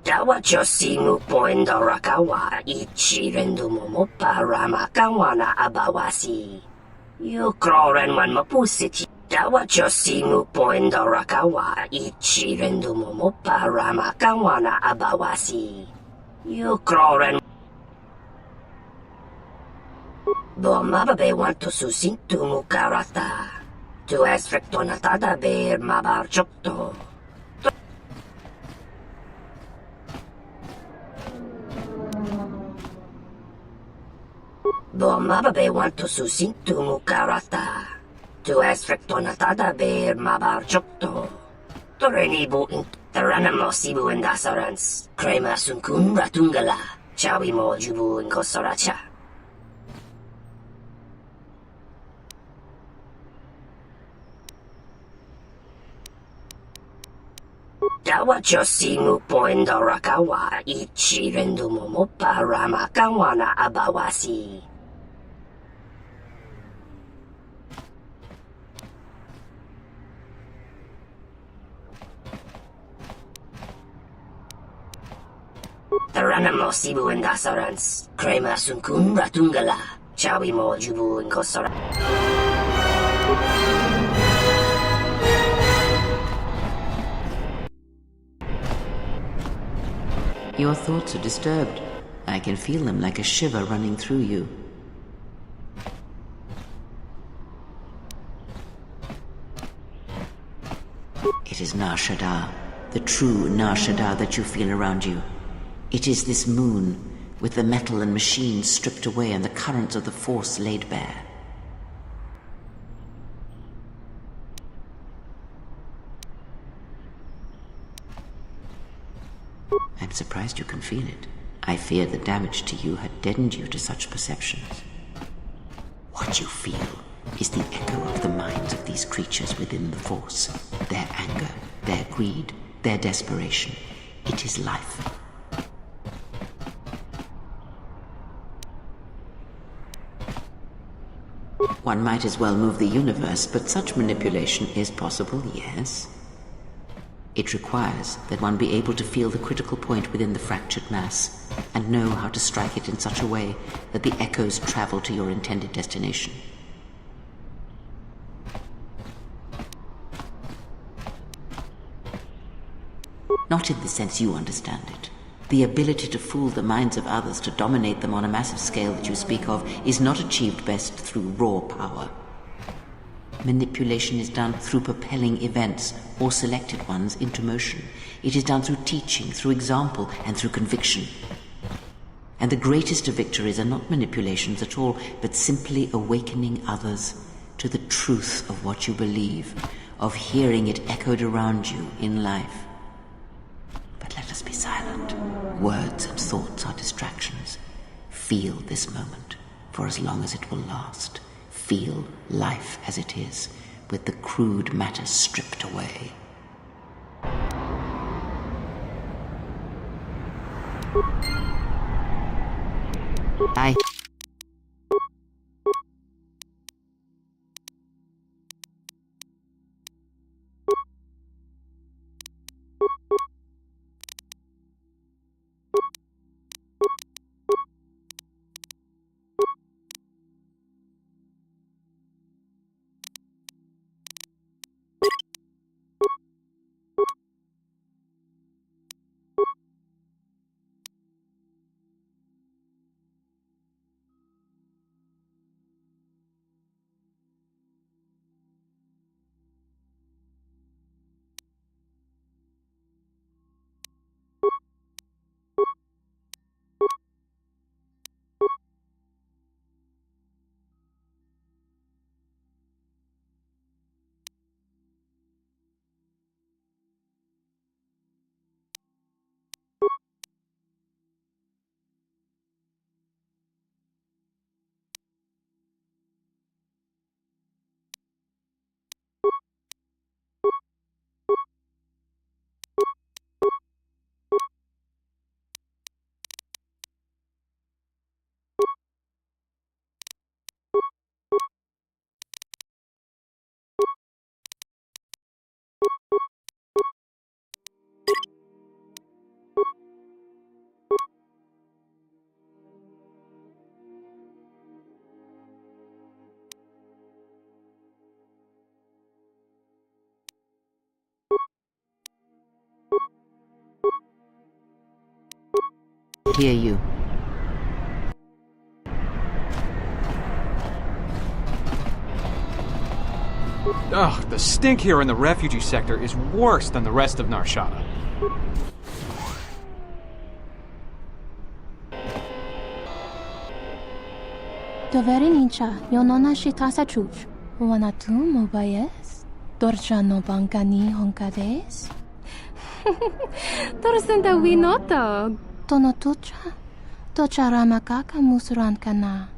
Dawachosimu poindorakawa ichirendu momopa ramakawana abawasi. Yukroren wan mapusiti. Dawachosimu poindorakawa ichirendu momopa ramakawana abawasi. Yukroren Bomababe wanto susintu mukarata. Tu es rectonatada ber mabar chokto. Bomababe wanto susintu mukarata. Tu es rectonatada ber mabar chokto. Torenibu in Taranamosibu and Dasarans. Crema sunkun ratungala. Chawi mo jubu in Kosoracha. Dawachosimu poindorakawa ichirendu momopa ramakawana abawasi. Taranamosibu and Dasarans. Crema sunkun ratungala. Chawi mo jubu in Kosora. Your thoughts are disturbed. I can feel them like a shiver running through you. It is Nar Shaddaa, the true Nar Shaddaa that you feel around you. It is this moon, with the metal and machines stripped away and the currents of the Force laid bare. I'm surprised you can feel it. I feared the damage to you had deadened you to such perceptions. What you feel is the echo of the minds of these creatures within the Force. Their anger, their greed, their desperation. It is life. One might as well move the universe, but such manipulation is possible, yes. It requires that one be able to feel the critical point within the fractured mass, and know how to strike it in such a way that the echoes travel to your intended destination. Not in the sense you understand it. The ability to fool the minds of others, to dominate them on a massive scale that you speak of, is not achieved best through raw power. Manipulation is done through propelling events, or selected ones, into motion. It is done through teaching, through example, and through conviction. And the greatest of victories are not manipulations at all, but simply awakening others to the truth of what you believe, of hearing it echoed around you in life. But let us be silent. Words and thoughts are distractions. Feel this moment, for as long as it will last. Feel life as it is, with the crude matter stripped away. hear you. Ugh, the stink here in the refugee sector is worse than the rest of Nar Shaddaa. Doverincha, yonona shitasa chuch. Wanatu mobayes. Dorcha no bankani honkades. Torsenda winoto. Tonotucha. Tocha ramakaka musurankana.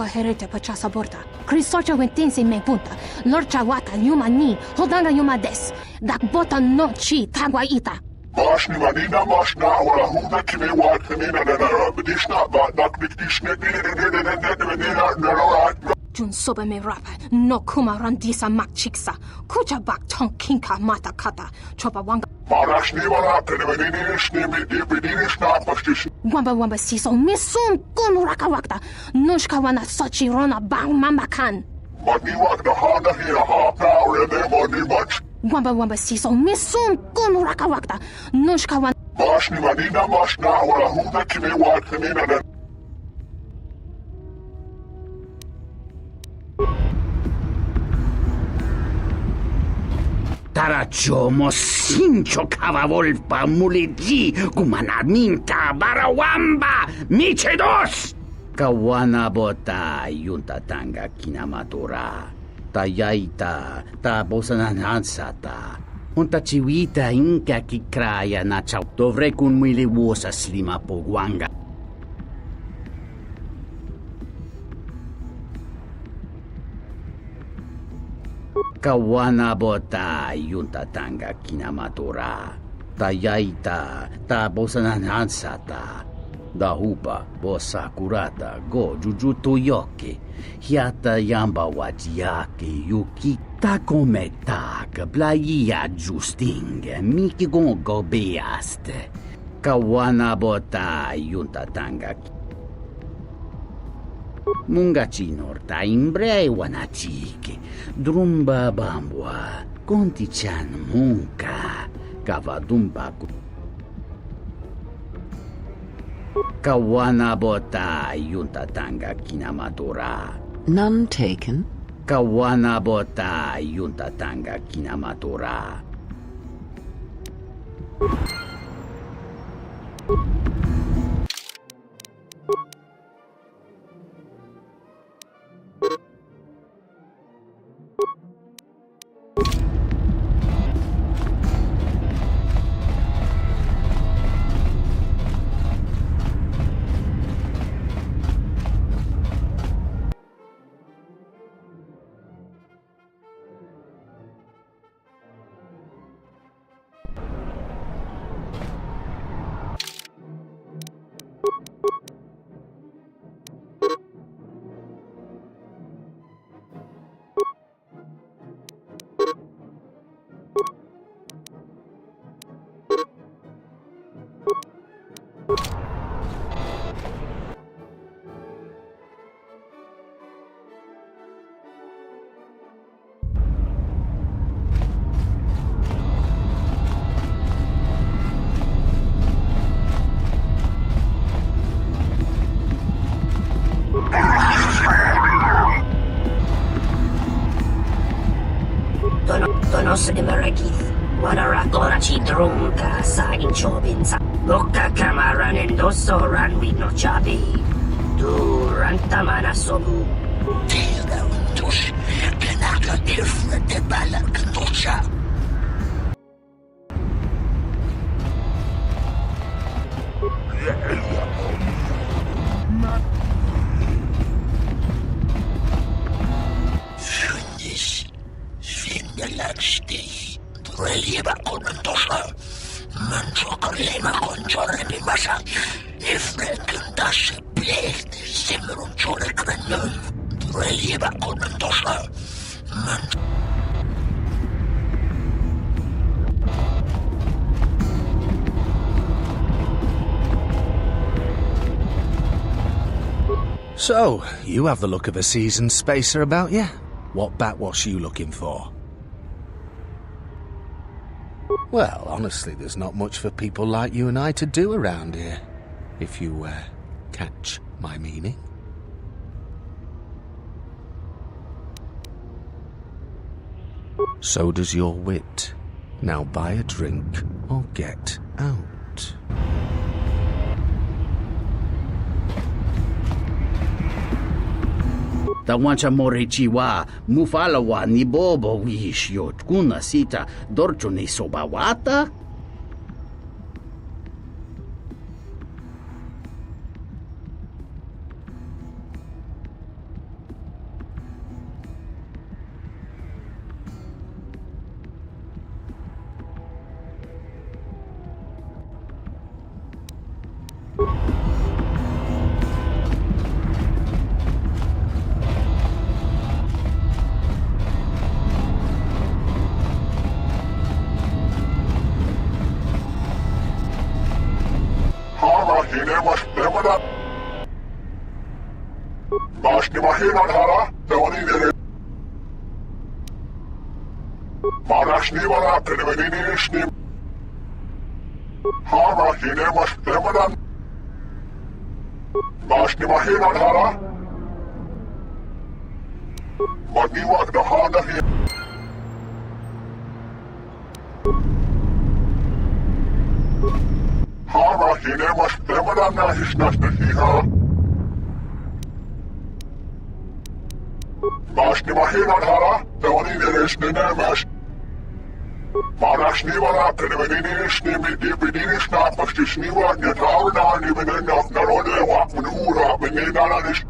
Herete pachasa borta. Crisocha wentense me punta. Lorcha wata yuma ni. Hodanga yuma des. Dak bota no chi tagwa ita. Bashni manina mashna wala huda kime wat kanina na bedishna ba dak dikdishne Jun sobe me rapa. No kuma randisa mak chiksa. Kucha bak tong kinka mata kata. Chopa wanga. Marashni wala kanibinishne bedishna pashtish. Wamba siso misum kun rakawakta. Nushka wana sochi rona bang mamakan. Mani wakta hana hira ha power de mani much. Wamba siso misum kun rakawakta. Nushka wana Bashni manina mashna wala huda kime wat kanina na Tarachomo sincho cavavolpa muliji gumanarminta barawamba michedos kawana bota yuntatanga kinamatura tayaita tabosananansata unta chiwita inka kikraya na chau dovrei kun miliwosa slima pogwanga kawana bota yuntatanga kinamatura tayaita tabosananansata Dahupa, Bosakurata, Go, Jujutoyoke, Hiata Yamba Wajiake, Yukita Kometaka, Blaia Justing, Mikigon Gobeaste, Kawana Bota Yuntatanga. Mungachinorta imbre wanachike, Drumba Bambwa, Contichan Munka, Kavadumba. Kawana bota yuntatanga kinamadora. None taken. Kawana bota yuntatanga kinamadora. Wanarakorachi drunka sa inchobinsa. Boka kamaran endoso ranwi no chabi. Duranta mana sobu. Tira untos. Kenaka irfna de bala kanocha. Fünnis. Findelagstich. Relieva con Tosa, Manso Carlema con Giorre Mimasa, e Frankendasse Blech, Simmeron Giorre Cranum, Relieva con Tosa, Manso. So, you have the look of a seasoned spacer about you? What backwash you looking for? Well, honestly, there's not much for people like you and I to do around here, if you, catch my meaning. So does your wit. Now buy a drink or get out. Tawancha morichiwa, mufalawa ni bobo wish yot kuna sita dorcho ni sobawata? Snart måste sniva, det tar när ni vill nog när det var på ura, men ni där är